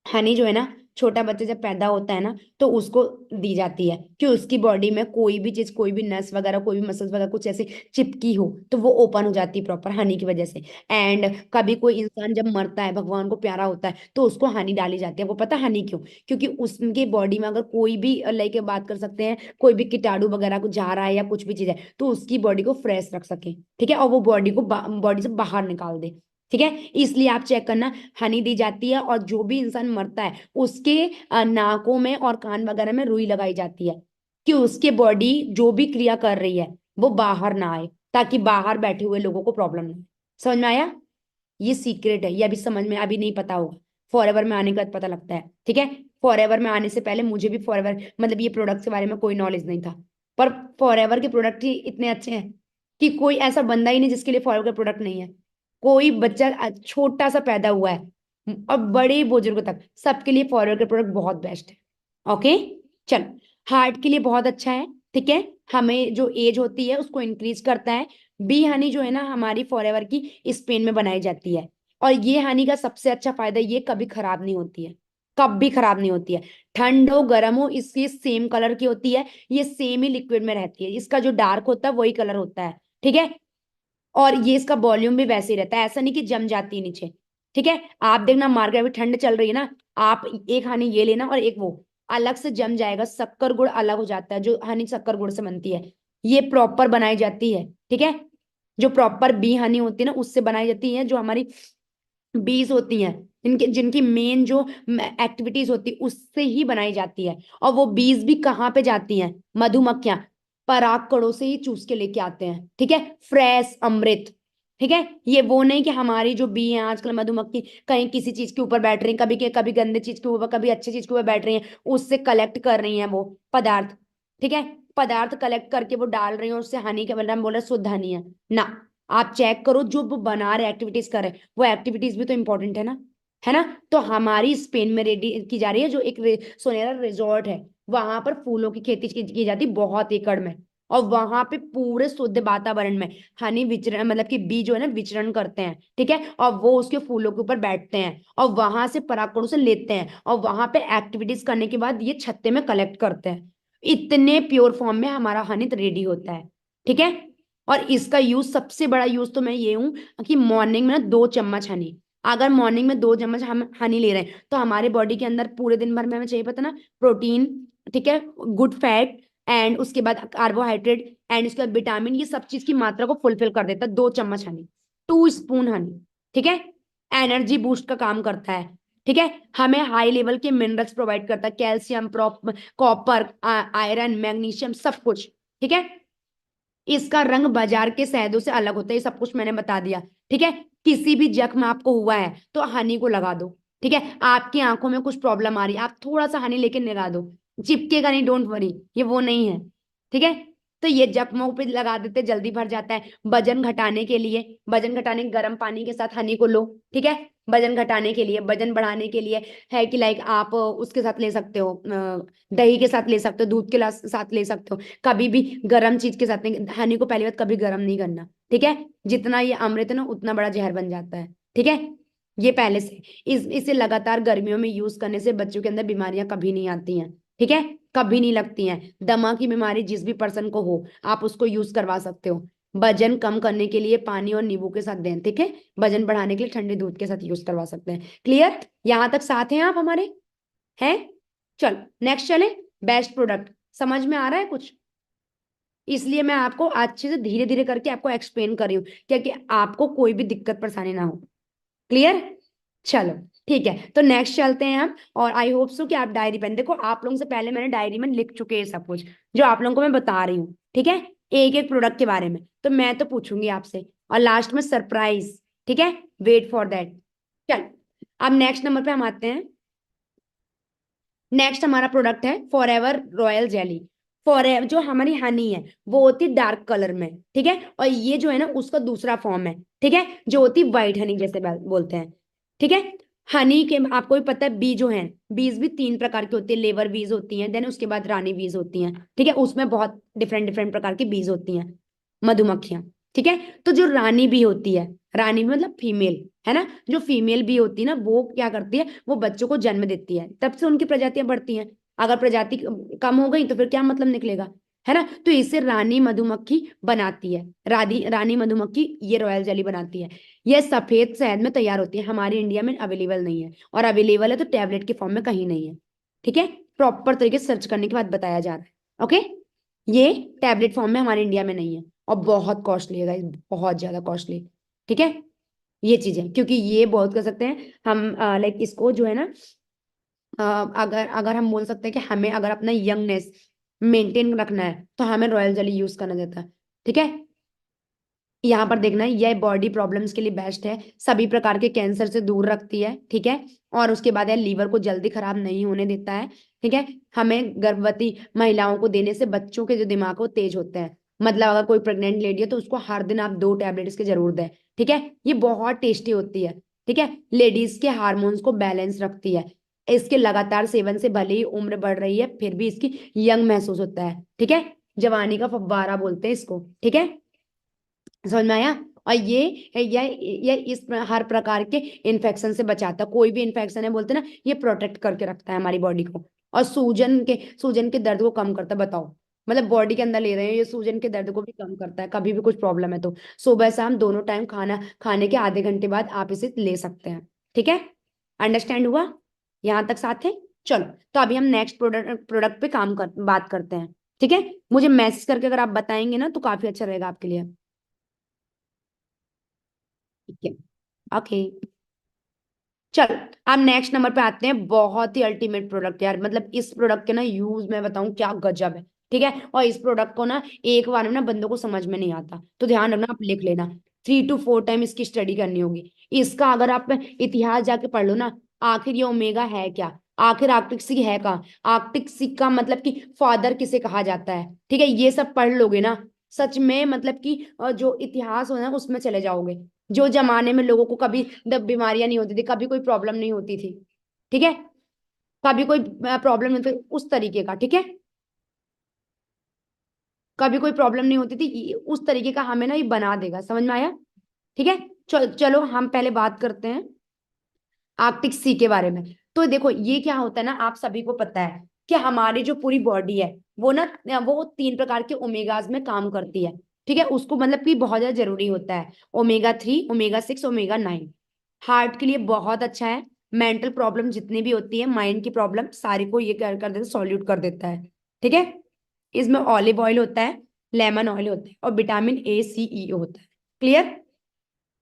हनी जो है ना, छोटा बच्चा जब पैदा होता है ना, तो उसको दी जाती है कि उसकी बॉडी में कोई भी चीज, कोई भी नस वगैरह, कोई भी मसल्स वगैरह कुछ ऐसे चिपकी हो, तो वो ओपन हो जाती है प्रॉपर हनी की वजह से। एंड कभी कोई इंसान जब मरता है, भगवान को प्यारा होता है, तो उसको हनी डाली जाती है। वो पता हनी क्यों? क्योंकि उसके बॉडी में अगर कोई भी, लाइक बात कर सकते हैं, कोई भी कीटाणु वगैरह को जा रहा है या कुछ भी चीज है, तो उसकी बॉडी को फ्रेश रख सके, ठीक है, और वो बॉडी को बॉडी से बाहर निकाल दे, ठीक है। इसलिए आप चेक करना, हनी दी जाती है। और जो भी इंसान मरता है, उसके नाकों में और कान वगैरह में रुई लगाई जाती है, कि उसके बॉडी जो भी क्रिया कर रही है वो बाहर ना आए, ताकि बाहर बैठे हुए लोगों को प्रॉब्लम ना हो। समझ में आया? ये सीक्रेट है, ये अभी समझ में, अभी नहीं पता होगा, फॉरएवर में आने के बाद पता लगता है, ठीक है। फॉरएवर में आने से पहले मुझे भी फॉरएवर, मतलब ये प्रोडक्ट के बारे में कोई नॉलेज नहीं था। पर फॉरएवर के प्रोडक्ट ही इतने अच्छे हैं कि कोई ऐसा बंदा ही नहीं जिसके लिए फॉरएवर का प्रोडक्ट नहीं है। कोई बच्चा छोटा सा पैदा हुआ है और बड़े बुजुर्ग तक, सबके लिए फॉरएवर के प्रोडक्ट बहुत बेस्ट है। ओके, चलो, हार्ट के लिए बहुत अच्छा है, ठीक है। हमें जो एज होती है उसको इंक्रीज करता है। बी हनी जो है ना, हमारी फॉरएवर की स्पेन में बनाई जाती है। और ये हनी का सबसे अच्छा फायदा, ये कभी खराब नहीं होती है, कभी खराब नहीं होती है। ठंड हो गर्म हो, इसकी सेम कलर की होती है, ये सेम ही लिक्विड में रहती है, इसका जो डार्क होता है वही कलर होता है, ठीक है। और ये इसका वॉल्यूम भी वैसे ही रहता है, ऐसा नहीं कि जम जाती है नीचे, ठीक है। आप देखना, मार्केट में ठंड चल रही है ना, आप एक हनी ये लेना और एक वो, अलग से जम जाएगा। शक्कर गुड़ अलग हो जाता है, जो हनी शक्कर गुड़ से बनती है, ये प्रॉपर बनाई जाती है, ठीक है। जो प्रॉपर बी हनी होती है ना, उससे बनाई जाती है। जो हमारी बीज होती हैं, इनके जिनकी मेन जो एक्टिविटीज होती है, उससे ही बनाई जाती है। और वो बीज भी कहाँ पे जाती हैं? मधुमक्खियां पराग कणों से ही चूस के लेके आते हैं, ठीक है, फ्रेश अमृत, ठीक है। ये वो नहीं कि हमारी जो बी है आजकल मधुमक्खी कहीं किसी चीज के ऊपर बैठ रही है, कभी के कभी गंदे चीज के ऊपर, कभी अच्छी चीज के ऊपर बैठ रही है, उससे कलेक्ट कर रही है वो पदार्थ, ठीक है। पदार्थ कलेक्ट करके वो डाल रही है, और उससे हनी के मतलब बोल रहे शुद्ध हनी है ना। आप चेक करो, जो वो बना रहे, एक्टिविटीज कर रहे, वो एक्टिविटीज भी तो इंपॉर्टेंट है ना, है ना। तो हमारी स्पेन में रेडी की जा रही है जो एक सोनेरा रिजॉर्ट है, वहां पर फूलों की खेती की जाती है बहुत एकड़ में। और वहां पे पूरे शुद्ध वातावरण में हनी विचरण मतलब कि बी जो है ना विचरण करते हैं, ठीक है, और वो उसके फूलों के ऊपर बैठते हैं और वहां से परागकणों से लेते हैं और वहां पे एक्टिविटीज करने के बाद ये छत्ते में कलेक्ट करते हैं। इतने प्योर फॉर्म में हमारा हनी रेडी होता है, ठीक है। और इसका यूज, सबसे बड़ा यूज तो मैं ये हूं कि मॉर्निंग में ना 2 चम्मच हनी, अगर मॉर्निंग में 2 चम्मच हम हनी ले रहे हैं तो हमारे बॉडी के अंदर पूरे दिन भर में हमें चाहिए पता ना प्रोटीन, ठीक है, गुड फैट एंड उसके बाद कार्बोहाइड्रेट एंड उसके बाद विटामिन, ये सब चीज की मात्रा को फुलफिल कर देता है 2 चम्मच हनी, 2 स्पून हनी, ठीक है। एनर्जी बूस्ट का काम करता है, ठीक है। हमें हाई लेवल के मिनरल्स प्रोवाइड करता है, कैल्शियम, कॉपर, आयरन, मैग्नीशियम, सब कुछ, ठीक है। इसका रंग बाजार के शहदों से अलग होता है, ये सब कुछ मैंने बता दिया, ठीक है। किसी भी जख्म आपको हुआ है तो हनी को लगा दो, ठीक है। आपकी आंखों में कुछ प्रॉब्लम आ रही है, आप थोड़ा सा हनी लेके लगा दो, चिपकेगा नहीं, डोंट वरी, ये वो नहीं है, ठीक है। तो ये जख्मों पे लगा देते, जल्दी भर जाता है। वजन घटाने के लिए, वजन घटाने गर्म पानी के साथ हनी को लो, ठीक है। वजन घटाने के लिए, वजन बढ़ाने के लिए है कि लाइक आप उसके साथ ले सकते हो, दही के साथ ले सकते हो, दूध के साथ ले सकते हो, कभी भी गर्म चीज के साथ नहीं। हनी को पहली बात कभी गर्म नहीं करना, ठीक है। जितना ये अमृत है ना उतना बड़ा जहर बन जाता है, ठीक है। ये पहले से, इसे लगातार गर्मियों में यूज करने से बच्चों के अंदर बीमारियां कभी नहीं आती हैं, ठीक है, कभी नहीं लगती हैं। दमा की बीमारी जिस भी पर्सन को हो आप उसको यूज करवा सकते हो। वजन कम करने के लिए पानी और नींबू के साथ दें, ठीक है। वजन बढ़ाने के लिए ठंडे दूध के साथ यूज करवा सकते हैं। क्लियर, यहां तक साथ हैं आप हमारे? हैं? चलो नेक्स्ट चले। बेस्ट प्रोडक्ट समझ में आ रहा है कुछ? इसलिए मैं आपको अच्छे से धीरे धीरे करके आपको एक्सप्लेन कर रही हूँ, क्या कि आपको कोई भी दिक्कत परेशानी ना हो। क्लियर? चलो ठीक है, तो नेक्स्ट चलते हैं हम। और आई होप सो कि आप डायरी पेन, देखो आप लोगों से पहले मैंने डायरी में लिख चुके हैं सब कुछ जो आप लोगों को मैं बता रही हूँ, ठीक है। एक एक प्रोडक्ट के बारे में तो मैं तो पूछूंगी आपसे और लास्ट में सरप्राइज, ठीक है। Wait for that. चल, अब नेक्स्ट नंबर पे हम आते हैं। नेक्स्ट हमारा प्रोडक्ट है for ever royal jelly. For ever जो हमारी हनी है वो होती है डार्क कलर में, ठीक है, और ये जो है ना उसका दूसरा फॉर्म है, ठीक है, जो होती है व्हाइट हनी जैसे बोलते हैं, ठीक है। हनी के आपको भी पता है बी जो है, बीज भी 3 प्रकार की होती है, लेबर बीज होती हैं, देन उसके बाद रानी बीज होती हैं, ठीक है, उसमें बहुत डिफरेंट डिफरेंट प्रकार की बीज होती हैं, मधुमक्खियां, ठीक है। तो जो रानी बी होती है, रानी भी मतलब फीमेल, है ना, जो फीमेल बी होती है ना वो क्या करती है, वो बच्चों को जन्म देती है, तब से उनकी प्रजातियां बढ़ती हैं। अगर प्रजाति कम हो गई तो फिर क्या मतलब निकलेगा, है ना। तो इसे रानी मधुमक्खी बनाती है, रानी मधुमक्खी ये रॉयल जेली बनाती है। यह सफेद शहद में तैयार होती है, हमारे इंडिया में अवेलेबल नहीं है, और अवेलेबल है तो टैबलेट के फॉर्म में कहीं नहीं है, ठीक है। प्रॉपर तरीके से सर्च करने के बाद बताया जा रहा है, ओके। ये टैबलेट फॉर्म में हमारे इंडिया में नहीं है और बहुत कॉस्टली है guys, बहुत ज्यादा कॉस्टली, ठीक है। ये चीजें क्योंकि ये बहुत कर सकते हैं हम, लाइक इसको जो है ना, अगर अगर हम बोल सकते हैं कि हमें अगर अपना यंगनेस मेंटेन रखना है तो हमें रॉयल जेली यूज करना देता है, ठीक है। यहाँ पर देखना है, यह बॉडी प्रॉब्लम्स के लिए बेस्ट है, सभी प्रकार के कैंसर से दूर रखती है, ठीक है। और उसके बाद है लीवर को जल्दी खराब नहीं होने देता है, ठीक है। हमें गर्भवती महिलाओं को देने से बच्चों के जो दिमाग है वो तेज होते हैं, मतलब अगर कोई प्रेग्नेंट लेडी है तो उसको हर दिन आप 2 टैबलेट इसके जरूर दें, ठीक है। ये बहुत टेस्टी होती है, ठीक है, लेडीज के हार्मोन्स को बैलेंस रखती है। इसके लगातार सेवन से भले ही उम्र बढ़ रही है फिर भी इसकी यंग महसूस होता है, ठीक है। जवानी का फव्वारा बोलते हैं इसको, ठीक है, समझ में आया। और ये इस हर प्रकार के इन्फेक्शन से बचाता है, कोई भी इन्फेक्शन है बोलते हैं ना, ये प्रोटेक्ट करके रखता है हमारी बॉडी को। और सूजन के दर्द को कम करता है, बताओ, मतलब बॉडी के अंदर ले रहे हैं ये, सूजन के दर्द को भी कम करता है, कभी भी कुछ प्रॉब्लम है तो सुबह शाम दोनों टाइम खाना खाने के आधे घंटे बाद आप इसे ले सकते हैं, ठीक है। अंडरस्टैंड हुआ यहाँ तक साथ है? चलो, तो अभी हम नेक्स्ट प्रोडक्ट प्रोडक्ट पे बात करते हैं, ठीक है। मुझे मैसेज करके अगर आप बताएंगे ना तो काफी अच्छा रहेगा आपके लिए, ठीक है, ओके। चल, अब नेक्स्ट नंबर पे आते हैं, बहुत ही अल्टीमेट प्रोडक्ट यार, मतलब इस प्रोडक्ट के ना यूज मैं बताऊं क्या गजब है, ठीक है। और इस प्रोडक्ट को ना एक बार में ना बंदों को समझ में नहीं आता, तो ध्यान रखना, आप लिख लेना, 3 to 4 टाइम इसकी स्टडी करनी होगी। इसका अगर आप इतिहास जाके पढ़ लो ना, आखिर ये ओमेगा है क्या, आखिर आर्कटिक सी है कहाँ, आर्कटिक सी का मतलब कि फादर किसे कहा जाता है, ठीक है, ये सब पढ़ लोगे ना, सच में मतलब कि जो इतिहास हो ना उसमें चले जाओगे, जो जमाने में लोगों को कभी बीमारियां नहीं होती थी, कभी कोई प्रॉब्लम नहीं होती थी, ठीक है, कभी कोई प्रॉब्लम नहीं होती, उस तरीके का, ठीक है। कभी कोई प्रॉब्लम नहीं होती थी। उस तरीके का हमें ना ये बना देगा, समझ में आया? ठीक है, चलो हम पहले बात करते हैं आर्कटिक सी के बारे में। तो देखो ये क्या होता है ना, आप सभी को पता है कि हमारी जो पूरी बॉडी है वो ना, वो 3 प्रकार के ओमेगाज में काम करती है। ठीक है, उसको मतलब कि बहुत ज्यादा जरूरी होता है। ओमेगा 3, ओमेगा 6, ओमेगा 9 हार्ट के लिए बहुत अच्छा है। मेंटल प्रॉब्लम जितनी भी होती है, माइंड की प्रॉब्लम सारी को ये कर देता, सॉल्यूट कर देता है। ठीक है, इसमें ऑलिव ऑयल होता है, लेमन ऑयल होता है, और विटामिन A, C, E होता है। क्लियर?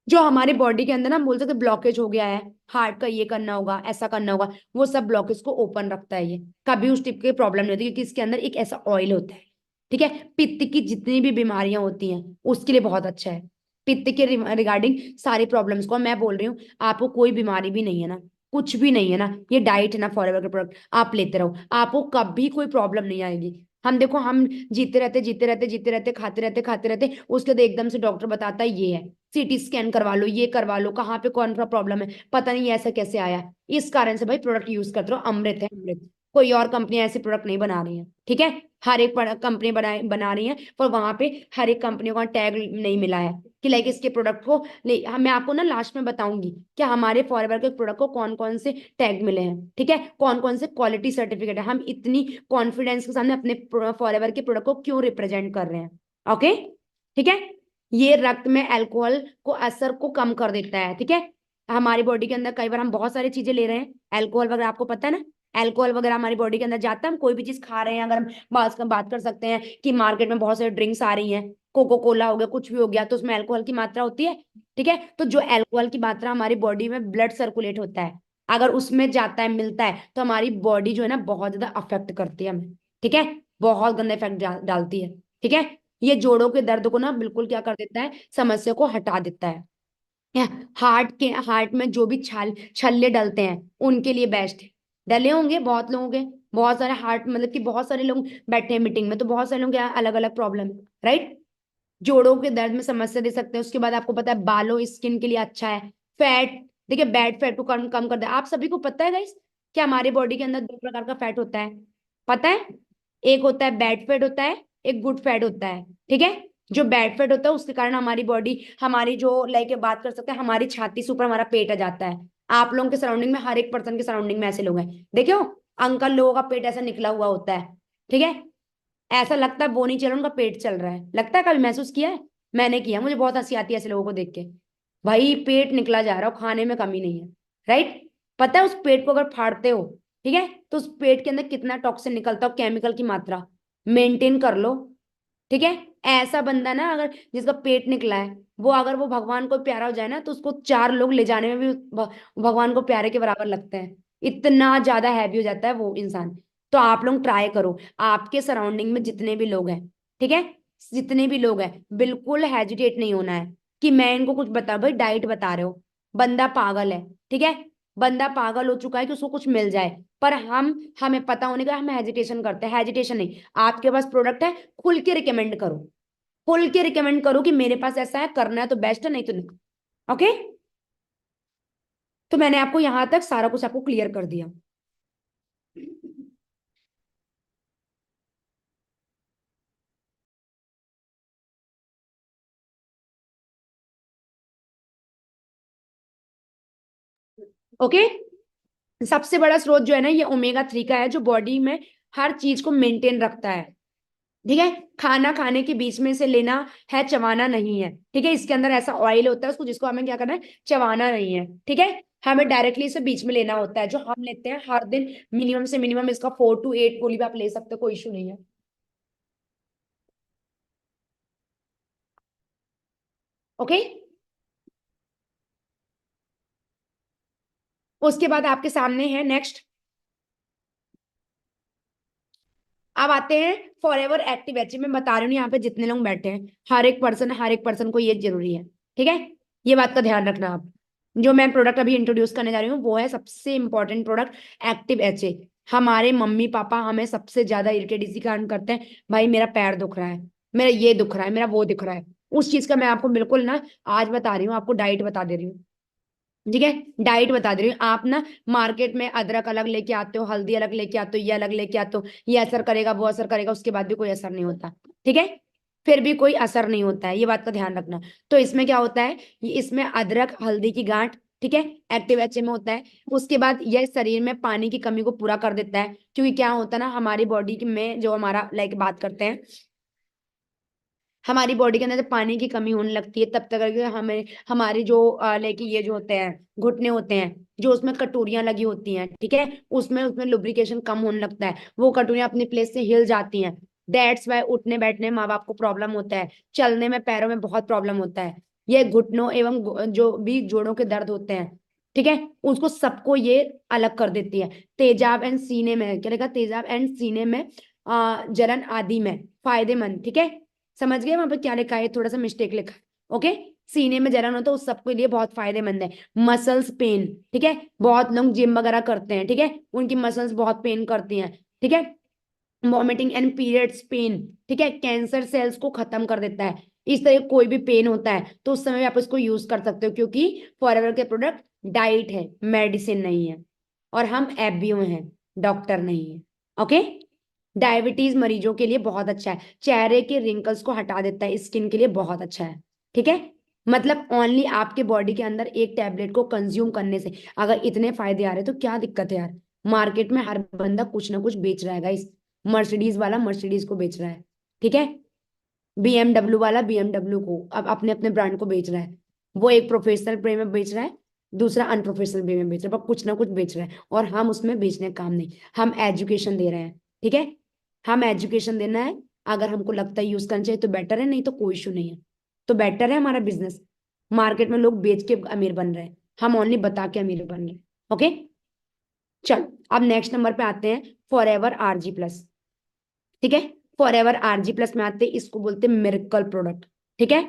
जो हमारे बॉडी के अंदर ना बोल सकते ब्लॉकेज हो गया है, हार्ट का ये करना होगा, ऐसा करना होगा, वो सब ब्लॉकेज को ओपन रखता है ये। कभी उस टिप की प्रॉब्लम नहीं होती, क्योंकि इसके अंदर एक ऐसा ऑयल होता है। ठीक है, पित्त की जितनी भी बीमारियां होती हैं उसके लिए बहुत अच्छा है। पित्त के रिगार्डिंग सारी प्रॉब्लम्स को मैं बोल रही हूँ, आपको कोई बीमारी भी नहीं है ना, कुछ भी नहीं है ना, ये डाइट है ना फॉरएवर के प्रोडक्ट आप लेते रहो, आपको कभी कोई प्रॉब्लम नहीं आएगी। हम देखो, हम जीते रहते जीते रहते जीते रहते, खाते रहते, उसके बाद एकदम से डॉक्टर बताता है ये है, सीटी स्कैन करवा लो, ये करवा लो, कहाँ पे कौन सा प्रॉब्लम है, पता नहीं ऐसा कैसे आया। इस कारण से भाई प्रोडक्ट यूज करते रहो, अमृत है अमृत। कोई और कंपनी ऐसे प्रोडक्ट नहीं बना रही है। ठीक है, हर एक कंपनी बना रही है, पर वहां पे हर एक कंपनी का टैग नहीं मिला है कि लाइक इसके प्रोडक्ट को मैं आपको ना लास्ट में बताऊंगी कि हमारे फॉरएवर के प्रोडक्ट को कौन कौन से टैग मिले हैं। ठीक है, कौन कौन से क्वालिटी सर्टिफिकेट है, हम इतनी कॉन्फिडेंस के सामने अपने फॉरएवर के प्रोडक्ट को क्यों रिप्रेजेंट कर रहे हैं। ओके, ठीक है। ये रक्त में अल्कोहल को असर को कम कर देता है। ठीक है, हमारी बॉडी के अंदर कई बार हम बहुत सारी चीजें ले रहे हैं, अल्कोहल वगैरह आपको पता है ना, अल्कोहल वगैरह हमारी बॉडी के अंदर जाता है, हम कोई भी चीज खा रहे हैं, अगर हम बात कर सकते हैं कि मार्केट में बहुत सारे ड्रिंक्स आ रही हैं, कोको कोला हो गया, कुछ भी हो गया, तो उसमें अल्कोहल की मात्रा होती है। ठीक है, तो जो अल्कोहल की मात्रा हमारी बॉडी में ब्लड सर्कुलेट होता है, अगर उसमें जाता है, मिलता है, तो हमारी बॉडी जो है ना बहुत ज्यादा अफेक्ट करती है हमें। ठीक है, बहुत गंदा इफेक्ट डालती है। ठीक है, ये जोड़ों के दर्द को ना बिल्कुल क्या कर देता है, समस्या को हटा देता है। हार्ट में जो भी छल्ले डलते हैं उनके लिए बेस्ट है। डले होंगे बहुत लोगों के, बहुत सारे हार्ट मतलब कि बहुत सारे लोग बैठे हैं मीटिंग में, तो बहुत सारे लोग के अलग अलग प्रॉब्लम है, राइट? जोड़ों के दर्द में समस्या दे सकते हैं। उसके बाद आपको पता है बालों स्किन के लिए अच्छा है। फैट, देखिए बैड फैट को कम कम कर दे। आप सभी को पता है गाइस कि हमारी बॉडी के अंदर 2 प्रकार का फैट होता है, पता है? एक होता है बैड फैट होता है, एक गुड फैट होता है। ठीक है, जो बैड फैट होता है उसके कारण हमारी बॉडी, हमारी जो लाइक बात कर सकते हैं, हमारी छाती से ऊपर हमारा पेट आ जाता है। आप लोगों के सराउंडिंग में, हर एक पर्सन के सराउंडिंग में ऐसे लोग हैं, देखियो, अंकल लोगों का पेट ऐसा निकला हुआ होता है। ठीक है, ऐसा लगता है वो नहीं चल रहा, उनका पेट चल रहा है, लगता है, कभी महसूस किया है? मैंने किया, मुझे बहुत हंसी आती है ऐसे लोगों को देख के। भाई पेट निकला जा रहा हो, खाने में कमी नहीं है, राइट? पता है उस पेट को अगर फाड़ते हो, ठीक है, तो उस पेट के अंदर कितना टॉक्सिन निकलता हो, केमिकल की मात्रा मेंटेन कर लो। ठीक है, ऐसा बंदा ना अगर जिसका पेट निकला है, वो अगर वो भगवान को प्यारा हो जाए ना, तो उसको 4 लोग ले जाने में भी भगवान को प्यारे के बराबर लगते हैं। इतना ज्यादा हैवी हो जाता है वो इंसान। तो आप लोग ट्राई करो, आपके सराउंडिंग में जितने भी लोग हैं, ठीक है, जितने भी लोग हैं, बिल्कुल हेजिटेट नहीं होना है कि मैं इनको कुछ बता, भाई डाइट बता रहे हो, बंदा पागल है। ठीक है, बंदा पागल हो चुका है कि उसको कुछ मिल जाए, पर हमें पता होने का हम हेजिटेशन करते हैं। हेजिटेशन नहीं, आपके पास प्रोडक्ट है, खुल के रिकमेंड करो, खुल के रिकमेंड करो कि मेरे पास ऐसा है, करना है तो बेस्ट है, नहीं तो नहीं। ओके, तो मैंने आपको यहां तक सारा कुछ आपको क्लियर कर दिया। ओके, सबसे बड़ा स्रोत जो है ना, ये ओमेगा 3 का है, जो बॉडी में हर चीज को मेंटेन रखता है। ठीक है, खाना खाने के बीच में से लेना है, चबाना नहीं है। ठीक है, इसके अंदर ऐसा ऑयल होता है, उसको जिसको हमें क्या करना है, चबाना नहीं है। ठीक है, हमें डायरेक्टली इसे बीच में लेना होता है, जो हम लेते हैं हर दिन, मिनिमम से मिनिमम इसका 4 to 8 गोली भी आप ले सकते हो, कोई इशू नहीं है। ओके, उसके बाद आपके सामने है नेक्स्ट, अब आते हैं फॉरएवर एक्टिव एच। मैं बता रही हूँ यहाँ पे जितने लोग बैठे हैं, हर एक पर्सन को ये जरूरी है। ठीक है, ये बात का ध्यान रखना आप। जो मैं प्रोडक्ट अभी इंट्रोड्यूस करने जा रही हूँ वो है सबसे इंपॉर्टेंट प्रोडक्ट, एक्टिव HA। हमारे मम्मी पापा हमें सबसे ज्यादा इरिटेट इसी कारण करते हैं, भाई मेरा पैर दुख रहा है, मेरा ये दुख रहा है, मेरा वो दिख रहा है। उस चीज का मैं आपको बिल्कुल ना आज बता रही हूँ, आपको डाइट बता दे रही हूँ। ठीक है, डाइट बता दे रही हूँ। आप ना मार्केट में अदरक अलग लेके आते हो, हल्दी अलग लेके आते हो, ये अलग लेके आते हो, ये असर करेगा, वो असर करेगा, उसके बाद भी कोई असर नहीं होता। ठीक है, फिर भी कोई असर नहीं होता है, ये बात का ध्यान रखना। तो इसमें क्या होता है, इसमें अदरक हल्दी की गांठ, ठीक है, एक्टिव एचए में होता है। उसके बाद यह शरीर में पानी की कमी को पूरा कर देता है, क्योंकि क्या होता है ना, हमारी बॉडी में जो हमारा लाइक बात करते हैं, हमारी बॉडी के अंदर जब पानी की कमी होने लगती है तब तक करके हमें हमारी जो लाइक ये जो होते हैं घुटने होते हैं, जो उसमें कटोरियां लगी होती हैं, ठीक है, उसमें उसमें लुब्रिकेशन कम होने लगता है, वो कटोरियां अपनी प्लेस से हिल जाती हैं। दैट्स वाई उठने बैठने में माँ बाप को प्रॉब्लम होता है, चलने में पैरों में बहुत प्रॉब्लम होता है, ये घुटनों एवं जो भी जोड़ों के दर्द होते हैं, ठीक है, उसको सबको ये अलग कर देती है। तेजाब एंड सीने में क्या लिखा, तेजाब एंड सीने में जलन आदि में फायदेमंद, ठीक है, समझ गए वहां पर क्या लिखा है, थोड़ा सा मिस्टेक लिखा है, ओके। सीने में जलन हो तो उस सबके लिए बहुत फायदेमंद है। मसल्स पेन, ठीक है, बहुत लोग जिम वगैरह करते हैं, ठीक है, उनकी मसल्स बहुत पेन करती हैं, ठीक है। वॉमिटिंग एंड पीरियड्स पेन, ठीक है, कैंसर सेल्स को खत्म कर देता है। इस तरह कोई भी पेन होता है तो उस समय भी आप इसको यूज कर सकते हो, क्योंकि फॉरएवर के प्रोडक्ट डाइट है, मेडिसिन नहीं है, और हम एफबीओ हैं, डॉक्टर नहीं है, ओके। डायबिटीज मरीजों के लिए बहुत अच्छा है, चेहरे के रिंकल्स को हटा देता है, स्किन के लिए बहुत अच्छा है, ठीक है। मतलब ओनली आपके बॉडी के अंदर एक टैबलेट को कंज्यूम करने से अगर इतने फायदे आ रहे तो क्या दिक्कत है यार। मार्केट में हर बंदा कुछ ना कुछ बेच रहा है गाइस, मर्सिडीज वाला मर्सिडीज को बेच रहा है, ठीक है, बीएमडब्ल्यू वाला बीएमडब्ल्यू को अब अपने अपने ब्रांड को बेच रहा है। वो एक प्रोफेशनल वे में बेच रहा है, दूसरा अनप्रोफेशनल वे में बेच रहा है, पर कुछ ना कुछ बेच रहा है, और हम उसमें बेचने का काम नहीं, हम एजुकेशन दे रहे हैं, ठीक है। हम एजुकेशन देना है, अगर हमको लगता है यूज करना चाहिए तो बेटर है, नहीं तो कोई इशू नहीं है, तो बेटर है हमारा बिजनेस। मार्केट में लोग बेच के अमीर बन रहे हैं, हम ओनली बता के अमीर बन रहे हैं, ओके। चलो अब नेक्स्ट नंबर पे आते हैं, फॉर एवर आरजी प्लस, ठीक है। फॉर एवर आरजी प्लस में आते हैं, इसको बोलते हैं मिरेकल प्रोडक्ट, ठीक है,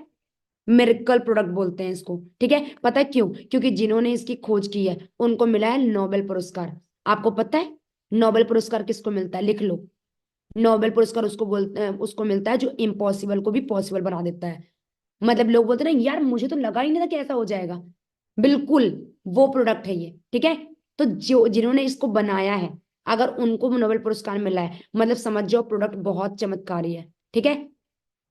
मिरेकल प्रोडक्ट बोलते हैं इसको, ठीक है। पता है क्यों, क्योंकि जिन्होंने इसकी खोज की है उनको मिला है नोबेल पुरस्कार। आपको पता है नोबेल पुरस्कार किसको मिलता है, लिख लो। नोबेल पुरस्कार उसको बोलते हैं, उसको मिलता है जो इम्पॉसिबल को भी पॉसिबल बना देता है। मतलब लोग बोलते हैं ना यार मुझे तो लगा ही नहीं था कि ऐसा हो जाएगा, बिल्कुल वो प्रोडक्ट है ये, ठीक है। तो जो जिन्होंने इसको बनाया है, अगर उनको नोबेल पुरस्कार मिला है, मतलब समझ जाओ प्रोडक्ट बहुत चमत्कारी है, ठीक है।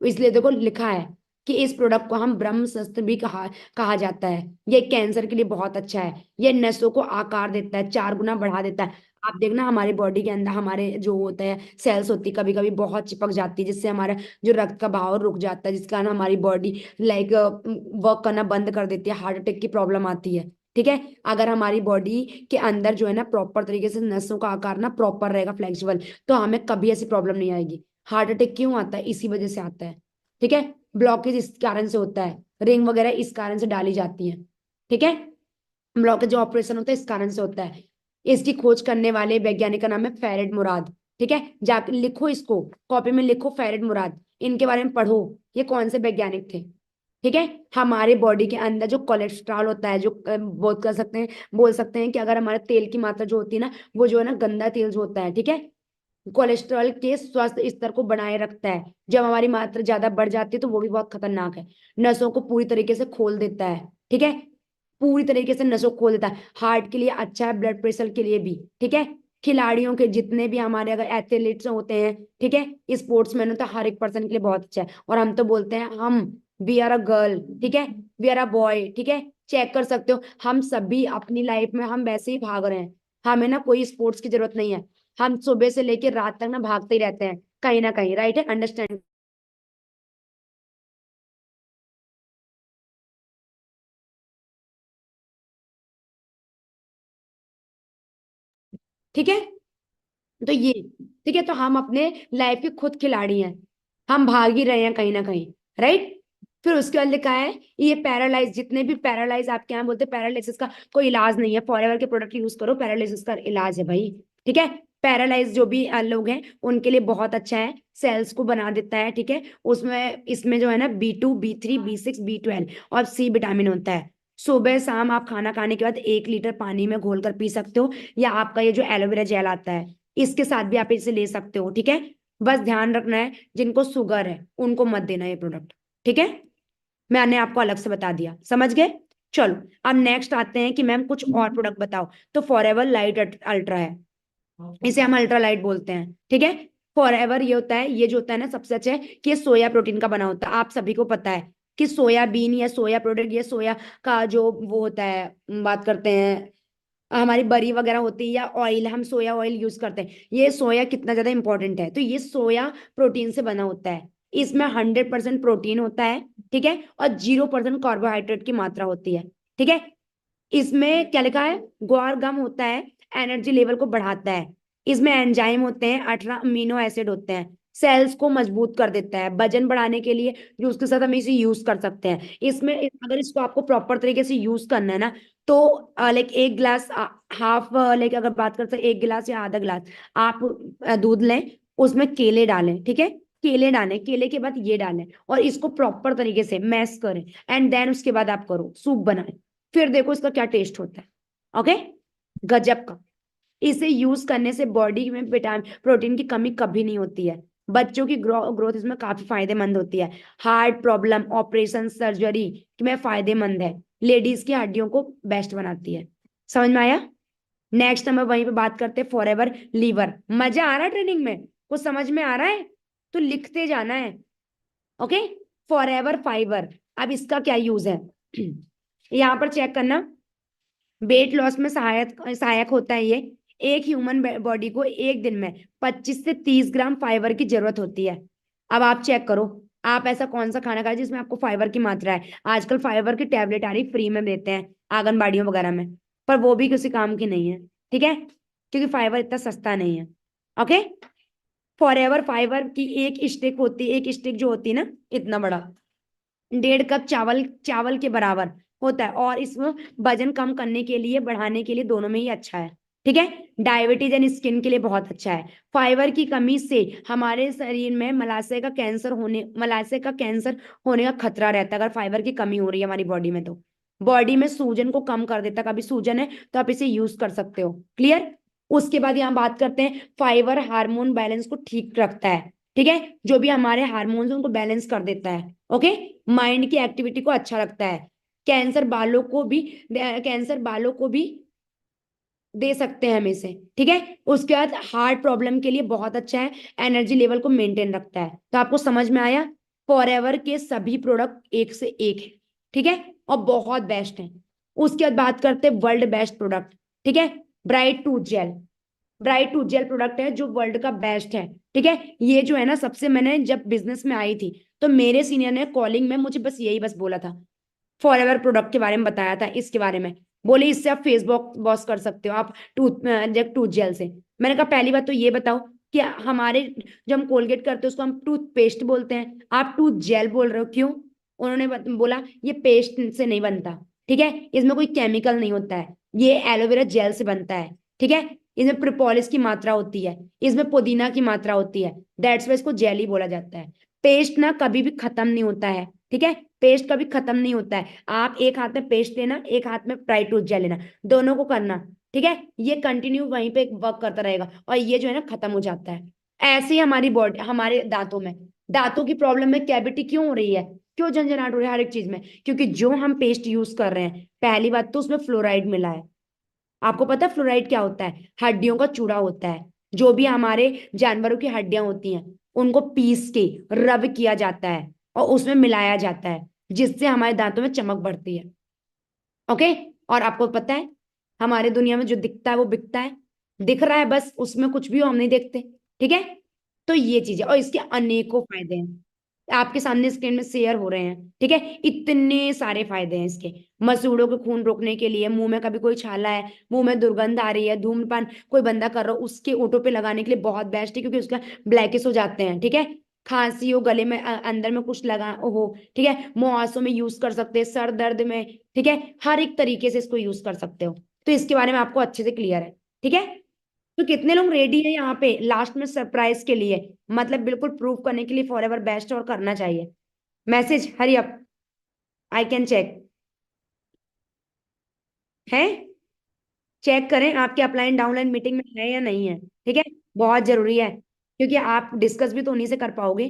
इसलिए देखो लिखा है कि इस प्रोडक्ट को हम ब्रह्म शस्त्र भी कहा जाता है। ये कैंसर के लिए बहुत अच्छा है, ये नसों को आकार देता है, 4 गुना बढ़ा देता है। आप देखना हमारी बॉडी के अंदर हमारे जो होते हैं सेल्स होती है, कभी कभी बहुत चिपक जाती है, जिससे हमारा जो रक्त का बहाव रुक जाता है, जिस कारण हमारी बॉडी लाइक वर्क करना बंद कर देती है, हार्ट अटैक की प्रॉब्लम आती है, ठीक है। अगर हमारी बॉडी के अंदर जो है ना प्रॉपर तरीके से नसों का आकार ना प्रॉपर रहेगा, फ्लेक्सिबल, तो हमें कभी ऐसी प्रॉब्लम नहीं आएगी। हार्ट अटैक क्यों आता है, इसी वजह से आता है, ठीक है। ब्लॉकेज इस कारण से होता है, रिंग वगैरह इस कारण से डाली जाती है, ठीक है। ब्लॉकेज जो ऑपरेशन होता है इस कारण से होता है। इसकी खोज करने वाले वैज्ञानिक का नाम है फेरेड मुराद, ठीक है, जाके लिखो इसको, कॉपी में लिखो फेरेड मुराद, इनके बारे में पढ़ो, ये कौन से वैज्ञानिक थे, ठीक है। हमारे बॉडी के अंदर जो कोलेस्ट्रॉल होता है, जो बोल सकते हैं कि अगर हमारे तेल की मात्रा जो होती है ना, वो जो है ना गंदा तेल जो होता है, ठीक है, कोलेस्ट्रॉल के स्वस्थ स्तर को बनाए रखता है। जब हमारी मात्रा ज्यादा बढ़ जाती है तो वो भी बहुत खतरनाक है, नसों को पूरी तरीके से खोल देता है, ठीक है, पूरी तरीके से नसों को खोल देता है। हार्ट के लिए अच्छा है, ब्लड प्रेशर के लिए भी, ठीक है। खिलाड़ियों के जितने भी हमारे अगर एथलीट्स होते हैं, ठीक है, स्पोर्ट्समैन होता है, हर एक पर्सन के लिए बहुत अच्छा है। और हम तो बोलते हैं हम वी आर अ गर्ल, ठीक है, वी आर अ बॉय, ठीक है, चेक कर सकते हो, हम सभी अपनी लाइफ में हम वैसे ही भाग रहे हैं, हमें ना कोई स्पोर्ट्स की जरूरत नहीं है। हम सुबह से लेकर रात तक ना भागते ही रहते हैं कहीं ना कहीं, राइट है, अंडरस्टैंड, ठीक है। तो ये, ठीक है, तो हम अपने लाइफ के खुद खिलाड़ी हैं, हम भाग ही रहे हैं कहीं ना कहीं, राइट। फिर उसके बाद लिखा है ये पैरालाइज, जितने भी पैरालाइज आपके यहाँ बोलते हैं, पैरालिसिस का कोई इलाज नहीं है, फॉरएवर के प्रोडक्ट यूज करो, पैरालिसिस का इलाज है भाई, ठीक है। पैरालाइज जो भी लोग हैं उनके लिए बहुत अच्छा है, सेल्स को बना देता है, ठीक है। उसमें इसमें जो है ना B2 B3 B6 B12 और सी विटामिन होता है। सुबह शाम आप खाना खाने के बाद 1 लीटर पानी में घोल कर पी सकते हो, या आपका ये जो एलोवेरा जेल आता है इसके साथ भी आप इसे ले सकते हो, ठीक है। बस ध्यान रखना है जिनको शुगर है उनको मत देना ये प्रोडक्ट, ठीक है। मैंने आपको अलग से बता दिया, समझ गए। चलो अब नेक्स्ट आते हैं कि मैम कुछ और प्रोडक्ट बताओ, तो फॉरएवर लाइट अल्ट्रा है, इसे हम अल्ट्रा लाइट बोलते हैं, ठीक है। फॉरएवर ये होता है, ये जो होता है ना सबसे अच्छा है कि ये सोया प्रोटीन का बना होता है। आप सभी को पता है कि सोयाबीन या सोया प्रोडक्ट, ये सोया का जो वो होता है, बात करते हैं हमारी बरी वगैरह होती है या ऑयल, हम सोया ऑयल यूज करते हैं। ये सोया कितना ज्यादा इंपॉर्टेंट है, तो ये सोया प्रोटीन से बना होता है। इसमें 100% प्रोटीन होता है, ठीक है, और 0% कार्बोहाइड्रेट की मात्रा होती है, ठीक है। इसमें क्या लिखा है, ग्वार गम होता है, एनर्जी लेवल को बढ़ाता है। इसमें एंजाइम होते हैं, 18 अमीनो एसिड होते हैं, सेल्स को मजबूत कर देता है, वजन बढ़ाने के लिए जो उसके साथ हम इसे यूज कर सकते हैं। इसमें अगर इसको आपको प्रॉपर तरीके से यूज करना है ना, तो लाइक एक गिलास, हाफ, लाइक अगर बात करते हैं एक गिलास या आधा गिलास आप दूध लें, उसमें केले डालें, ठीक है, केले डालें, केले के बाद ये डालें और इसको प्रॉपर तरीके से मैश करें, एंड देन उसके बाद आप करो सूप बनाएं, फिर देखो इसका क्या टेस्ट होता है। ओके, गजब का। इसे यूज करने से बॉडी में विटामिन प्रोटीन की कमी कभी नहीं होती है। बच्चों की ग्रोथ इसमें काफी फायदेमंद होती है। हार्ट प्रॉब्लम, ऑपरेशन, सर्जरी में फायदेमंद है। लेडीज की हड्डियों को बेस्ट बनाती है। समझ में आया? नेक्स्ट हम वहीं पे बात करते हैं फॉरएवर लीवर। मजा आ रहा है ट्रेनिंग में? कुछ समझ में आ रहा है तो लिखते जाना है। Okay, forever fibre. अब इसका क्या यूज है यहाँ पर चेक करना। वेट लॉस में सहायक सहायक होता है ये। एक ह्यूमन बॉडी को एक दिन में 25 से 30 ग्राम फाइबर की जरूरत होती है। अब आप चेक करो, आप ऐसा कौन सा खाना खाए जिसमें आपको फाइबर की मात्रा है। आजकल फाइबर की टैबलेट आ रही, फ्री में देते हैं आंगनबाड़ियों वगैरह में, पर वो भी किसी काम की नहीं है, ठीक है, क्योंकि फाइबर इतना सस्ता नहीं है। ओके, फॉरएवर फाइबर की एक स्टिक होती है, एक स्टिक जो होती है ना, इतना बड़ा, 1.5 कप चावल चावल के बराबर होता है, और इसमें वजन कम करने के लिए, बढ़ाने के लिए, दोनों में ही अच्छा है, ठीक है। डायबिटीज एंड स्किन के लिए बहुत अच्छा है। फाइबर की कमी से हमारे शरीर में मलाशय का कैंसर होने का खतरा रहता है, अगर फाइबर की कमी हो रही है हमारी बॉडी में तो। बॉडी में सूजन को कम कर देता है, कभी सूजन है तो आप इसे यूज कर सकते हो। क्लियर? उसके बाद यहाँ बात करते हैं, फाइबर हार्मोन बैलेंस को ठीक रखता है, ठीक है, जो भी हमारे हार्मोन्स उनको बैलेंस कर देता है। ओके, माइंड की एक्टिविटी को अच्छा रखता है। कैंसर बालों को भी कैंसर बालों को भी दे सकते हैं हम इसे, ठीक है। उसके बाद हार्ट प्रॉब्लम के लिए बहुत अच्छा है, एनर्जी लेवल को मेंटेन रखता है। तो आपको समझ में आया? फॉरएवर के सभी प्रोडक्ट एक से एक है, ठीक है, और बहुत बेस्ट है। उसके बाद बात करते हैं वर्ल्ड बेस्ट प्रोडक्ट, ठीक है, bright tooth gel. Bright tooth gel product है जो वर्ल्ड का बेस्ट है, ठीक है। ये जो है ना, सबसे मैंने जब बिजनेस में आई थी तो मेरे सीनियर ने कॉलिंग में मुझे बस बोला था, फॉरएवर प्रोडक्ट के बारे में बताया था, इसके बारे में बोले इससे आप फेस वॉश कर सकते हो आप टूथ जेल से। मैंने कहा पहली बात तो ये बताओ कि हमारे जो हम कोलगेट करते हैं उसको हम टूथ पेस्ट बोलते हैं, आप टूथ जेल बोल रहे हो, क्यों? उन्होंने बोला ये पेस्ट से नहीं बनता, ठीक है, इसमें कोई केमिकल नहीं होता है, ये एलोवेरा जेल से बनता है, ठीक है। इसमें प्रोपोलिस की मात्रा होती है, इसमें पुदीना की मात्रा होती है, दैट्स वाई इसको जेल ही बोला जाता है। पेस्ट ना कभी भी खत्म नहीं होता है, ठीक है, पेस्ट कभी खत्म नहीं होता है। आप एक हाथ में पेस्ट लेना, एक हाथ में ब्राइट टूथ जेल लेना, दोनों को करना, ठीक है, ये कंटिन्यू वहीं पे वर्क करता रहेगा और ये जो है ना खत्म हो जाता है। ऐसे ही हमारी बॉडी, हमारे दांतों में, दांतों की प्रॉब्लम में कैविटी क्यों हो रही है, क्यों झंझनाट हो रही है हर एक चीज में? क्योंकि जो हम पेस्ट यूज कर रहे हैं, पहली बात तो उसमें फ्लोराइड मिला है। आपको पता है फ्लोराइड क्या होता है? हड्डियों का चूड़ा होता है। जो भी हमारे जानवरों की हड्डियां होती हैं उनको पीस के रब किया जाता है और उसमें मिलाया जाता है, जिससे हमारे दांतों में चमक बढ़ती है। ओके, और आपको पता है हमारे दुनिया में जो दिखता है वो बिकता है, दिख रहा है बस, उसमें कुछ भी हम नहीं देखते, ठीक है। तो ये चीज है और इसके अनेकों फायदे हैं, आपके सामने स्क्रीन में शेयर हो रहे हैं, ठीक है। इतने सारे फायदे हैं इसके। मसूड़ों के खून रोकने के लिए, मुंह में कभी कोई छाला है, मुंह में दुर्गंध आ रही है, धूम्रपान कोई बंदा कर रहा हो उसके ओठों पे लगाने के लिए बहुत बेस्ट है, क्योंकि उसका ब्लैकिश हो जाते हैं, ठीक है। खांसी हो, गले में अंदर में कुछ लगा हो, ठीक है, मुहासों में यूज कर सकते हैं, सर दर्द में, ठीक है, हर एक तरीके से इसको यूज कर सकते हो। तो इसके बारे में आपको अच्छे से क्लियर है, ठीक है। तो कितने लोग रेडी है यहाँ पे लास्ट में सरप्राइज के लिए, मतलब बिल्कुल प्रूव करने के लिए फॉरएवर बेस्ट और करना चाहिए? Message hurry up, I can check है, चेक करें आपके अपलाइन डाउनलाइन मीटिंग में है या नहीं है, ठीक है, बहुत जरूरी है, क्योंकि आप डिस्कस भी तो उन्हीं से कर पाओगे।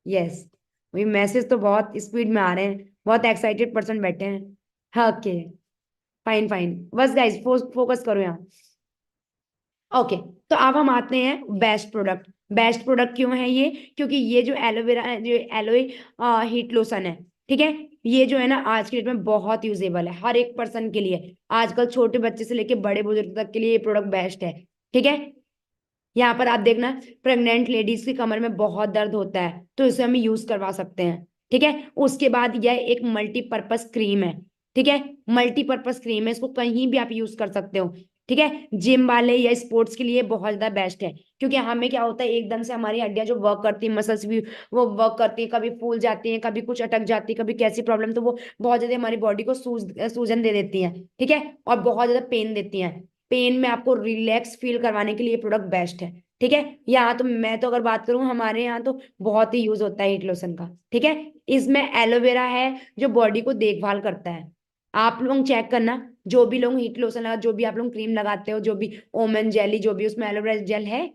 यस, वही मैसेज तो बहुत स्पीड में आ रहे हैं, बहुत एक्साइटेड पर्सन बैठे हैं। हाँ, ओके, फाइन फाइन, बस गाइस फोकस करो यहाँ। ओके, तो अब हम आते हैं बेस्ट प्रोडक्ट। बेस्ट प्रोडक्ट क्यों है ये? क्योंकि ये जो एलोवेरा है, जो एलोए हीट लोशन है, ठीक है, ये जो है ना आज के डेट में बहुत यूजेबल है हर एक पर्सन के लिए। आजकल छोटे बच्चे से लेके बड़े बुजुर्ग तक के लिए ये प्रोडक्ट बेस्ट है, ठीक है। यहाँ पर आप देखना, प्रेग्नेंट लेडीज की कमर में बहुत दर्द होता है तो इसे हम यूज करवा सकते हैं, ठीक है। उसके बाद यह एक मल्टीपर्पज क्रीम है, ठीक है, मल्टीपर्पज क्रीम है, इसको कहीं भी आप यूज कर सकते हो, ठीक है। जिम वाले या स्पोर्ट्स के लिए बहुत ज्यादा बेस्ट है, क्योंकि हमें क्या होता है एकदम से हमारी हड्डियां जो वर्क करती है, मसल्स भी वो वर्क करती है, कभी फूल जाती है, कभी कुछ अटक जाती है, कभी कैसी प्रॉब्लम, तो वो बहुत ज्यादा हमारी बॉडी को सूजन दे देती है, ठीक है, और बहुत ज्यादा पेन देती है। पेन में आपको रिलैक्स फील करवाने के लिए प्रोडक्ट बेस्ट है, ठीक है। यहाँ तो मैं तो अगर बात करूं, हमारे यहाँ तो बहुत ही यूज होता है हीट लोशन का, ठीक है। इसमें एलोवेरा है जो बॉडी को देखभाल करता है। आप लोग चेक करना, जो भी लोग हीट लोशन लगा, जो भी आप लोग क्रीम लगाते हो, जो भी ओमेन जेली, जो भी उसमें एलोवेरा जेल है,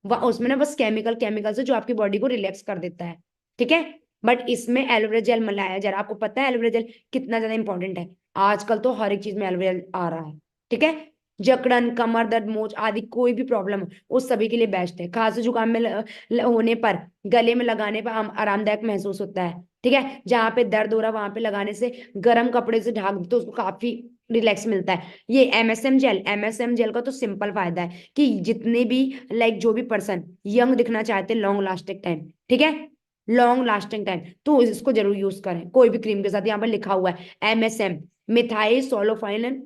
वह उसमें ना बस केमिकल से जो आपकी बॉडी को रिलैक्स कर देता है, ठीक है। बट इसमें एलोवेरा जेल मिलाया जा रहा है। आपको पता है एलोवेरा जेल कितना ज्यादा इंपॉर्टेंट है? आजकल तो हर एक चीज में एलोवेरा आ रहा है, ठीक है। जकड़न, कमर दर्द, मोच आदि कोई भी प्रॉब्लम हो, उस सभी के लिए बेस्ट है। खांसी जुकाम में होने पर, गले में लगाने पर आरामदायक महसूस होता है, ठीक है। जहां पे दर्द हो रहा है वहां पे लगाने से गर्म कपड़े से ढक दो तो उसको काफी रिलैक्स मिलता है। ये एमएसएम जेल का तो सिंपल फायदा है कि जितने भी लाइक जो भी पर्सन यंग दिखना चाहते हैं, लॉन्ग लास्टिंग टाइम, ठीक है, लॉन्ग लास्टिंग टाइम, तो इसको जरूर यूज करें कोई भी क्रीम के साथ। यहाँ पर लिखा हुआ है एमएसएम, मिथाइल सोलोफाइलन,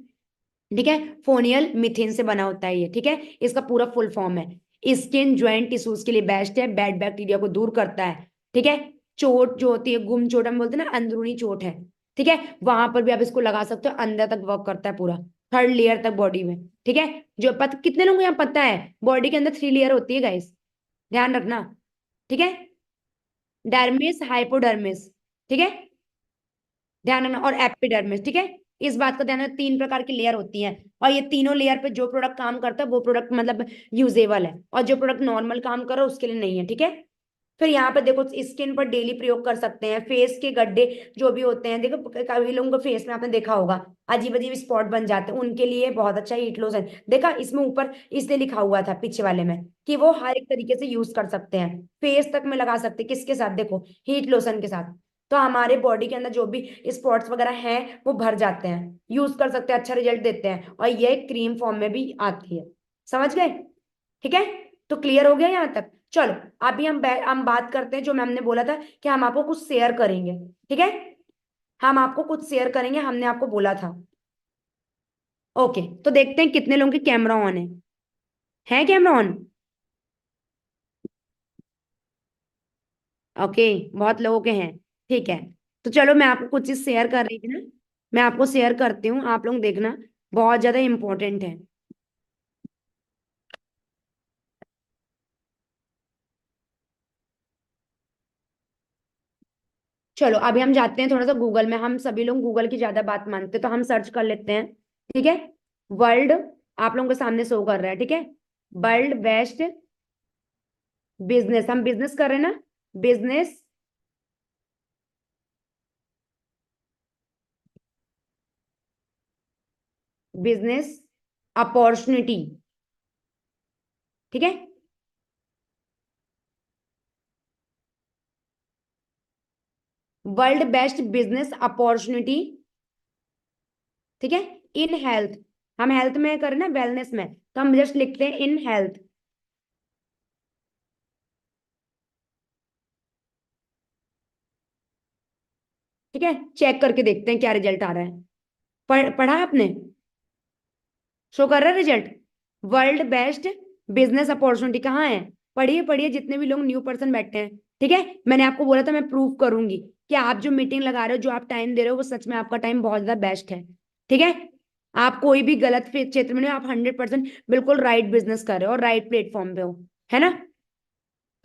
ठीक है, फोनियल मिथेन से बना होता है ये, ठीक है। इसका पूरा फुल फॉर्म है। स्किन ज्वाइंट टिश्यूज के लिए बेस्ट है, बैड बैक्टीरिया को दूर करता है, ठीक है। चोट जो होती है, गुम चोट हम बोलते हैं ना, अंदरूनी चोट है, ठीक है, वहां पर भी आप इसको लगा सकते हो, अंदर तक वर्क करता है पूरा, थर्ड लेयर तक बॉडी में, ठीक है। जो कितने लोगों को यहाँ पता है बॉडी के अंदर 3 लेयर होती है गाइस, ध्यान रखना, ठीक है। डर्मिस, हाइपोडर्मिस, ठीक है, ध्यान रखना, और एपिडर्मिस, ठीक है। इस बात का ध्यान रखना, 3 प्रकार की लेयर होती हैं, और ये तीनों लेयर पे जो प्रोडक्ट काम करता है वो प्रोडक्ट मतलब यूजेबल है, और जो प्रोडक्ट नॉर्मल काम कर रहा है उसके लिए नहीं है, ठीक है। फिर यहाँ पे देखो, स्किन पर डेली प्रयोग कर सकते हैं। फेस के गड्ढे जो भी होते हैं, देखो कभी लोगों को फेस में आपने देखा होगा अजीब अजीब स्पॉट बन जाते हैं, उनके लिए बहुत अच्छा हीट लोशन। देखा इसमें ऊपर इसलिए लिखा हुआ था पीछे वाले में कि वो हर एक तरीके से यूज कर सकते हैं, फेस तक में लगा सकते हैं, किसके साथ? देखो हीट लोशन के साथ। तो हमारे बॉडी के अंदर जो भी स्पॉट्स वगैरह हैं वो भर जाते हैं, यूज कर सकते हैं, अच्छा रिजल्ट देते हैं, और ये क्रीम फॉर्म में भी आती है। समझ गए? ठीक है, तो क्लियर हो गया यहाँ तक? चलो, अभी हम बात करते हैं, जो मैम ने बोला था कि हम आपको कुछ शेयर करेंगे, ठीक है, हम आपको कुछ शेयर करेंगे, हमने आपको बोला था। ओके, तो देखते हैं कितने लोगों के कैमरा ऑन है कैमरा ऑन? ओके, बहुत लोगों के हैं, ठीक है। तो चलो, मैं आपको कुछ चीज शेयर कर रही थी ना, मैं आपको शेयर करती हूँ, आप लोग देखना, बहुत ज्यादा इंपॉर्टेंट है। चलो, अभी हम जाते हैं थोड़ा सा गूगल में, हम सभी लोग गूगल की ज्यादा बात मानते हैं, तो हम सर्च कर लेते हैं, ठीक है। वर्ल्ड, आप लोगों के सामने शो कर रहा है, ठीक है, वर्ल्ड बेस्ट बिजनेस, हम बिजनेस कर रहे हैं ना, बिजनेस, बिजनेस अपॉर्चुनिटी, ठीक है, वर्ल्ड बेस्ट बिजनेस अपॉर्चुनिटी, ठीक है, इन हेल्थ, हम हेल्थ में कर रहे हैं ना, वेलनेस में, तो हम जस्ट लिखते हैं इन हेल्थ, ठीक है। चेक करके देखते हैं क्या रिजल्ट आ रहा है। पढ़ा है आपने? शो कर रहा है result, world best business opportunity कहाँ है? पढ़िए पढ़िए, जितने भी लोग न्यू पर्सन बैठे हैं, ठीक है। मैंने आपको बोला था मैं प्रूव करूंगी कि आप जो मीटिंग लगा रहे हो, जो आप टाइम दे रहे हो, वो सच में आपका टाइम बहुत ज्यादा बेस्ट है, ठीक है। आप कोई भी गलत क्षेत्र में नहीं हो, आप 100% बिल्कुल राइट बिजनेस कर रहे हो और राइट प्लेटफॉर्म पे हो, है ना,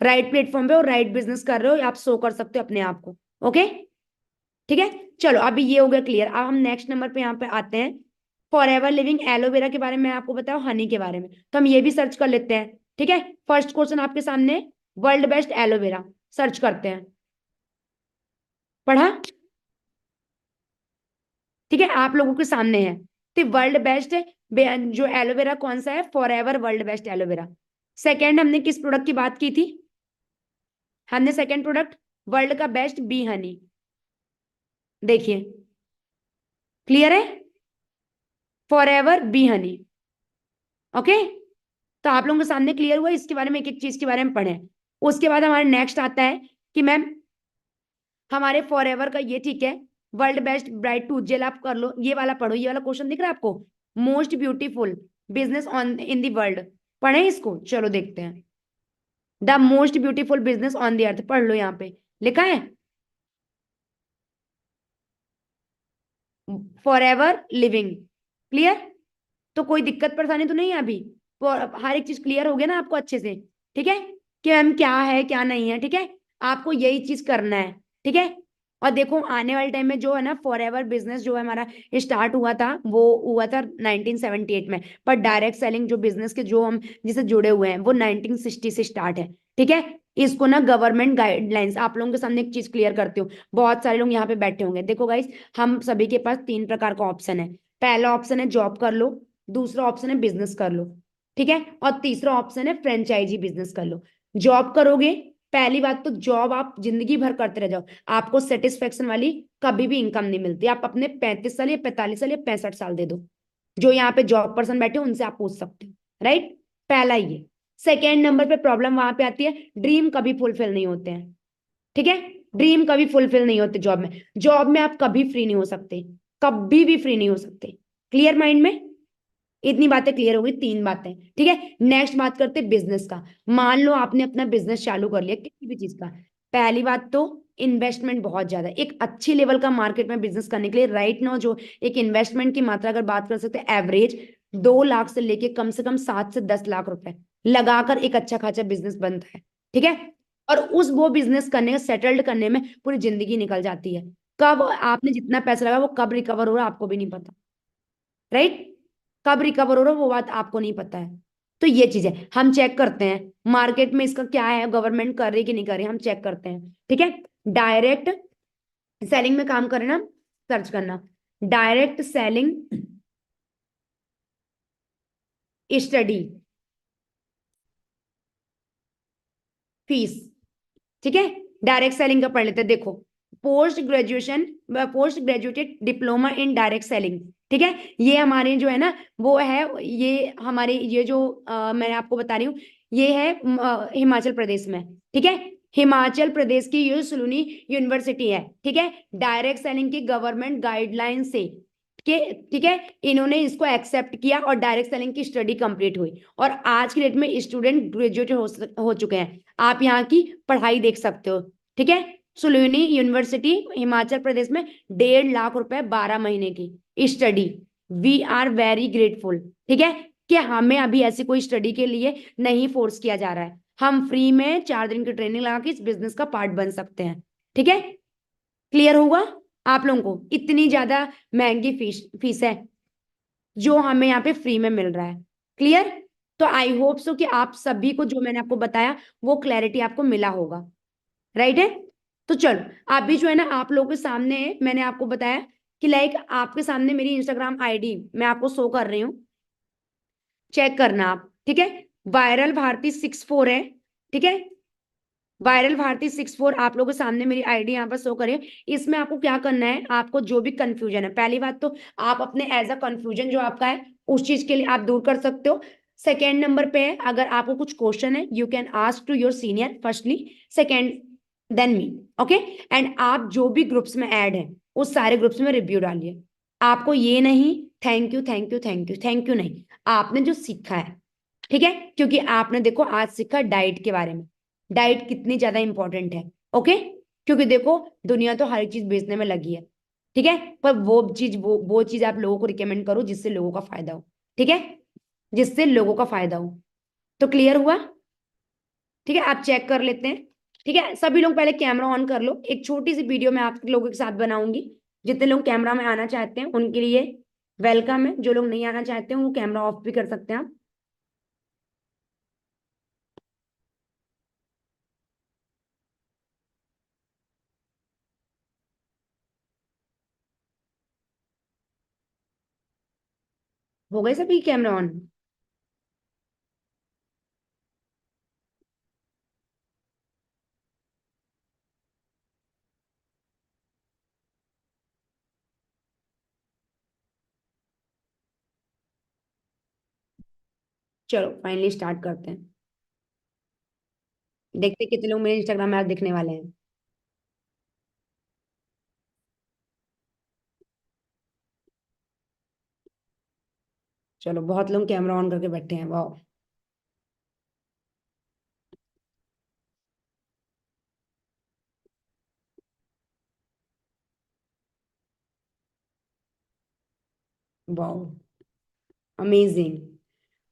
राइट प्लेटफॉर्म पे हो, राइट बिजनेस कर रहे हो, आप शो कर सकते हो अपने आप को। ओके, ठीक है। चलो, अभी ये हो गया क्लियर। अब हम नेक्स्ट नंबर पे यहाँ पे आते हैं, फॉर एवर लिविंग एलोवेरा के बारे में आपको बताओ, हनी के बारे में, तो हम ये भी सर्च कर लेते हैं, ठीक है। फर्स्ट क्वेश्चन आपके सामने, वर्ल्ड बेस्ट एलोवेरा, सर्च करते हैं। पढ़ा? ठीक है, आप लोगों के सामने है। तो वर्ल्ड बेस्ट जो एलोवेरा कौन सा है, forever world best aloe vera. Second हमने किस प्रोडक्ट की बात की थी, हमने सेकेंड प्रोडक्ट वर्ल्ड का बेस्ट बी हनी। देखिए क्लियर है, फॉरएवर बी हनी। ओके, तो आप लोगों के सामने क्लियर हुआ, इसके बारे में एक एक चीज के बारे में पढ़े। उसके बाद हमारे नेक्स्ट आता है कि मैम हमारे फॉरएवर का ये ठीक है, world best bright tooth gel आप कर लो, ये वाला पढ़ो, ये वाला क्वेश्चन दिख रहा है आपको, most beautiful business on in the world, पढ़े इसको, चलो देखते हैं। The most beautiful business on the earth, पढ़ लो, यहाँ पे लिखा है फॉरएवर लिविंग। क्लियर, तो कोई दिक्कत परेशानी तो नहीं है अभी, हर एक चीज क्लियर हो गया ना आपको अच्छे से, ठीक है, कि हम क्या है क्या नहीं है, ठीक है, आपको यही चीज करना है, ठीक है। और देखो आने वाले टाइम में जो है ना, फॉरएवर बिजनेस जो है हमारा स्टार्ट हुआ था, वो हुआ था 1978 में, पर डायरेक्ट सेलिंग जो बिजनेस के जो हम जिसे जुड़े हुए हैं वो 1960 से स्टार्ट है, ठीक है। इसको ना गवर्नमेंट गाइडलाइंस, आप लोगों के सामने एक चीज क्लियर करती हूँ, बहुत सारे लोग यहाँ पे बैठे होंगे, देखो गाइस, हम सभी के पास तीन प्रकार का ऑप्शन है। पहला ऑप्शन है जॉब कर लो, दूसरा ऑप्शन है बिजनेस कर लो, ठीक है, और तीसरा ऑप्शन है फ्रेंचाइजी बिजनेस कर लो। जॉब करोगे, पहली बात तो जॉब आप जिंदगी भर करते रह जाओ, आपको सेटिस्फेक्शन वाली कभी भी इनकम नहीं मिलती। आप अपने 35 साल या 45 साल या 65 साल दे दो, जो यहाँ पे जॉब पर्सन बैठे हो उनसे आप पूछ सकते हो, राइट। पहला ये। सेकेंड नंबर पे प्रॉब्लम वहां पे आती है, ड्रीम कभी फुलफिल नहीं होते हैं, ठीक है, ड्रीम कभी फुलफिल नहीं होते जॉब में। जॉब में आप कभी फ्री नहीं हो सकते, कभी भी फ्री नहीं हो सकते। क्लियर माइंड में, इतनी बातें क्लियर हो गई, तीन बातें, ठीक है। नेक्स्ट बात करते हैं बिजनेस का। मान लो आपने अपना बिजनेस चालू कर लिया किसी भी चीज का, पहली बात तो इन्वेस्टमेंट बहुत ज्यादा, एक अच्छी लेवल का मार्केट में बिजनेस करने के लिए राइट नाउ जो एक इन्वेस्टमेंट की मात्रा अगर बात कर सकते हैं, एवरेज 2 लाख से लेके कम से कम 7 से 10 लाख रुपए लगाकर एक अच्छा खासा बिजनेस बनता है, ठीक है। और उस वो बिजनेस करने सेटल्ड करने में पूरी जिंदगी निकल जाती है, कब आपने जितना पैसा लगा वो कब रिकवर हो रहा है आपको भी नहीं पता, राइट। कब रिकवर हो रहा है वो बात आपको नहीं पता है। तो ये चीज है, हम चेक करते हैं मार्केट में इसका क्या है, गवर्नमेंट कर रही है कि नहीं कर रही, हम चेक करते हैं, ठीक है। डायरेक्ट सेलिंग में काम करें ना, सर्च करना डायरेक्ट सेलिंग स्टडी फीस, ठीक है। डायरेक्ट सेलिंग का पढ़ लेते हैं, देखो post graduation, post graduated diploma in direct selling, ठीक है। ये हमारे जो है ना वो है, ये हमारे ये जो मैं आपको बता रही हूँ, ये है हिमाचल प्रदेश में, ठीक है। हिमाचल प्रदेश की ये सुलूनी यूनिवर्सिटी है, ठीक है। डायरेक्ट सेलिंग की गवर्नमेंट गाइडलाइन से के, ठीक है, इन्होंने इसको एक्सेप्ट किया और डायरेक्ट सेलिंग की स्टडी कंप्लीट हुई, और आज की डेट में स्टूडेंट ग्रेजुएट हो चुके हैं। आप यहाँ की पढ़ाई देख सकते हो, ठीक है। सुलूनी यूनिवर्सिटी हिमाचल प्रदेश में 1.5 लाख रुपए 12 महीने की study. We are very grateful, ठीक है, कि हमें अभी ऐसी कोई स्टडी के लिए नहीं फोर्स किया जा रहा है, हम फ्री में 4 दिन की ट्रेनिंग लगा के इस बिजनेस का पार्ट बन सकते हैं, ठीक है। क्लियर होगा आप लोगों को, इतनी ज्यादा महंगी फीस है जो हमें यहाँ पे फ्री में मिल रहा है। क्लियर, तो आई होप सो कि आप सभी को जो मैंने आपको बताया वो क्लैरिटी आपको मिला होगा, राइट है। तो चलो अभी जो है ना आप लोगों के सामने मैंने आपको बताया कि लाइक आपके सामने मेरी इंस्टाग्राम आईडी मैं आपको शो कर रही हूँ, चेक करना आप, ठीक है। वायरल भारती 64 है, ठीक है, वायरल भारती 64 आप लोगों के सामने मेरी आईडी यहाँ पर शो करें। इसमें आपको क्या करना है, आपको जो भी कंफ्यूजन है, पहली बात तो आप अपने एज अ कंफ्यूजन जो आपका है उस चीज के लिए आप दूर कर सकते हो। सेकेंड नंबर पे है, अगर आपको कुछ क्वेश्चन है you can ask to your senior firstly, second then me, okay. And आप जो भी ग्रुप्स में ऐड है उस सारे ग्रुप्स में रिव्यू डालिए। आपको ये नहीं thank you thank you thank you thank you नहीं, आपने जो सीखा है, ठीक है, क्योंकि आपने देखो आज सीखा डाइट के बारे में, डाइट कितनी ज्यादा इंपॉर्टेंट है, ओके। क्योंकि देखो दुनिया तो हर चीज बेचने में लगी है, ठीक है, पर वो चीज आप लोगों को रिकमेंड करो जिससे लोगों का फायदा हो, ठीक है, जिससे लोगों का फायदा हो। तो क्लियर हुआ, ठीक है, आप चेक कर लेते हैं, ठीक है। सभी लोग पहले कैमरा ऑन कर लो, एक छोटी सी वीडियो मैं आप लोगों के साथ बनाऊंगी, जितने लोग कैमरा में आना चाहते हैं उनके लिए वेलकम है, जो लोग नहीं आना चाहते हैं वो कैमरा ऑफ भी कर सकते हैं आप। हो गए सभी कैमरा ऑन? चलो फाइनली स्टार्ट करते हैं। देखते हैं कितने लोग मेरे इंस्टाग्राम में आज दिखने वाले हैं। चलो बहुत लोग कैमरा ऑन करके बैठे हैं, वाह। वाह, अमेजिंग।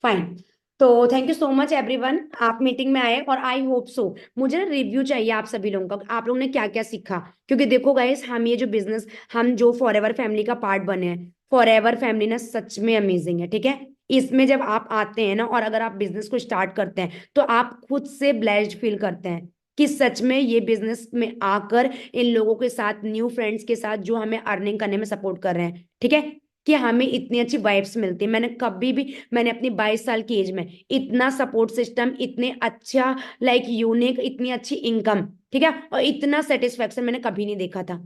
फाइन। तो thank you so much everyone, आप मीटिंग में आए और आई होप सो। मुझे ना रिव्यू चाहिए आप सभी लोगों का, आप लोगों ने क्या क्या सीखा। क्योंकि देखो गाइस, हम ये जो बिजनेस, हम जो फॉर एवर फैमिली का पार्ट बने हैं, फॉर एवर फैमिली ना सच में अमेजिंग है, ठीक है। इसमें जब आप आते हैं ना और अगर आप बिजनेस को स्टार्ट करते हैं तो आप खुद से ब्लेस्ड फील करते हैं कि सच में ये बिजनेस में आकर इन लोगों के साथ, न्यू फ्रेंड्स के साथ जो हमें अर्निंग करने में सपोर्ट कर रहे हैं, ठीक है, कि हमें इतनी अच्छी वाइब्स मिलती है। मैंने कभी भी, मैंने अपनी 22 साल की एज में इतना सपोर्ट सिस्टम, इतने अच्छा, लाइक यूनिक, इतनी अच्छी इनकम, ठीक है, और इतना सेटिस्फेक्शन मैंने कभी नहीं देखा था,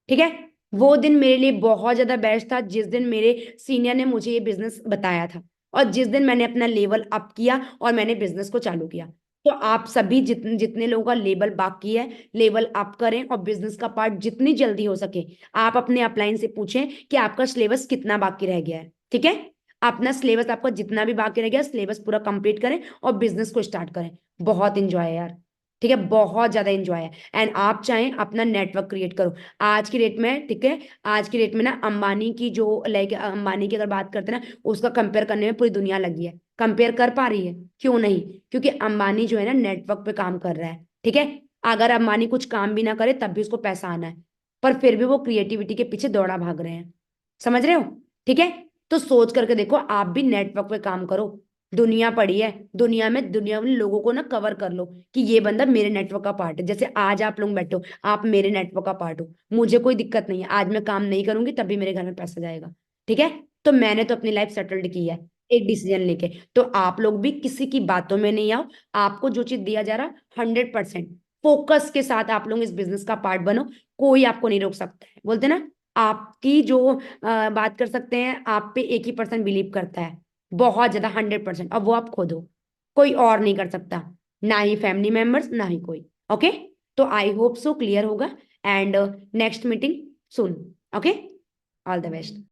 ठीक है। वो दिन मेरे लिए बहुत ज्यादा बेस्ट था जिस दिन मेरे सीनियर ने मुझे ये बिजनेस बताया था, और जिस दिन मैंने अपना लेवल अप किया और मैंने बिजनेस को चालू किया। तो आप सभी जितने जितने लोगों का लेवल बाकी है, लेवल अप करें और बिजनेस का पार्ट जितनी जल्दी हो सके आप अपने अपलाइन से पूछें कि आपका सिलेबस कितना बाकी रह गया है, ठीक है। अपना सिलेबस, आपका जितना भी बाकी रह गया सिलेबस पूरा कंप्लीट करें और बिजनेस को स्टार्ट करें। बहुत इंजॉय है यार, ठीक है, बहुत ज्यादा इंजॉय है। एंड आप चाहें अपना नेटवर्क क्रिएट करो आज की डेट में, ठीक है। आज की डेट में ना अंबानी की जो, लाइक अंबानी की अगर बात करते हैं ना, उसका कंपेयर करने में पूरी दुनिया लगी है, कंपेयर कर पा रही है, क्यों नहीं? क्योंकि अंबानी जो है ना नेटवर्क पे काम कर रहा है, ठीक है। अगर अंबानी कुछ काम भी ना करे तब भी उसको पैसा आना है, पर फिर भी वो क्रिएटिविटी के पीछे दौड़ा भाग रहे हैं, समझ रहे हो? ठीक है। तो सोच करके देखो, आप भी नेटवर्क पे काम करो। दुनिया पड़ी है, दुनिया में लोगों को ना कवर कर लो कि ये बंदा मेरे नेटवर्क का पार्ट है। जैसे आज आप लोग बैठो, आप मेरे नेटवर्क का पार्ट हो, मुझे कोई दिक्कत नहीं है, आज मैं काम नहीं करूंगी तब भी मेरे घर में पैसा जाएगा, ठीक है। तो मैंने तो अपनी लाइफ सेटल्ड की है एक डिसीजन लेके। तो आप लोग भी किसी की बातों में नहीं आओ, आपको जो चीज दिया जा रहा 100% फोकस के साथ आप लोग इस बिजनेस का पार्ट बनो। कोई आपको नहीं रोक सकता है, बोलते ना, आपकी जो बात कर सकते हैं, आप पे एक ही पर्सन बिलीव करता है, बहुत ज्यादा, 100%, अब वो आप खुद हो, कोई और नहीं कर सकता, ना ही फैमिली मेंबर्स, ना ही कोई। ओके। तो आई होप सो क्लियर होगा। And next meeting soon. Okay. All the best.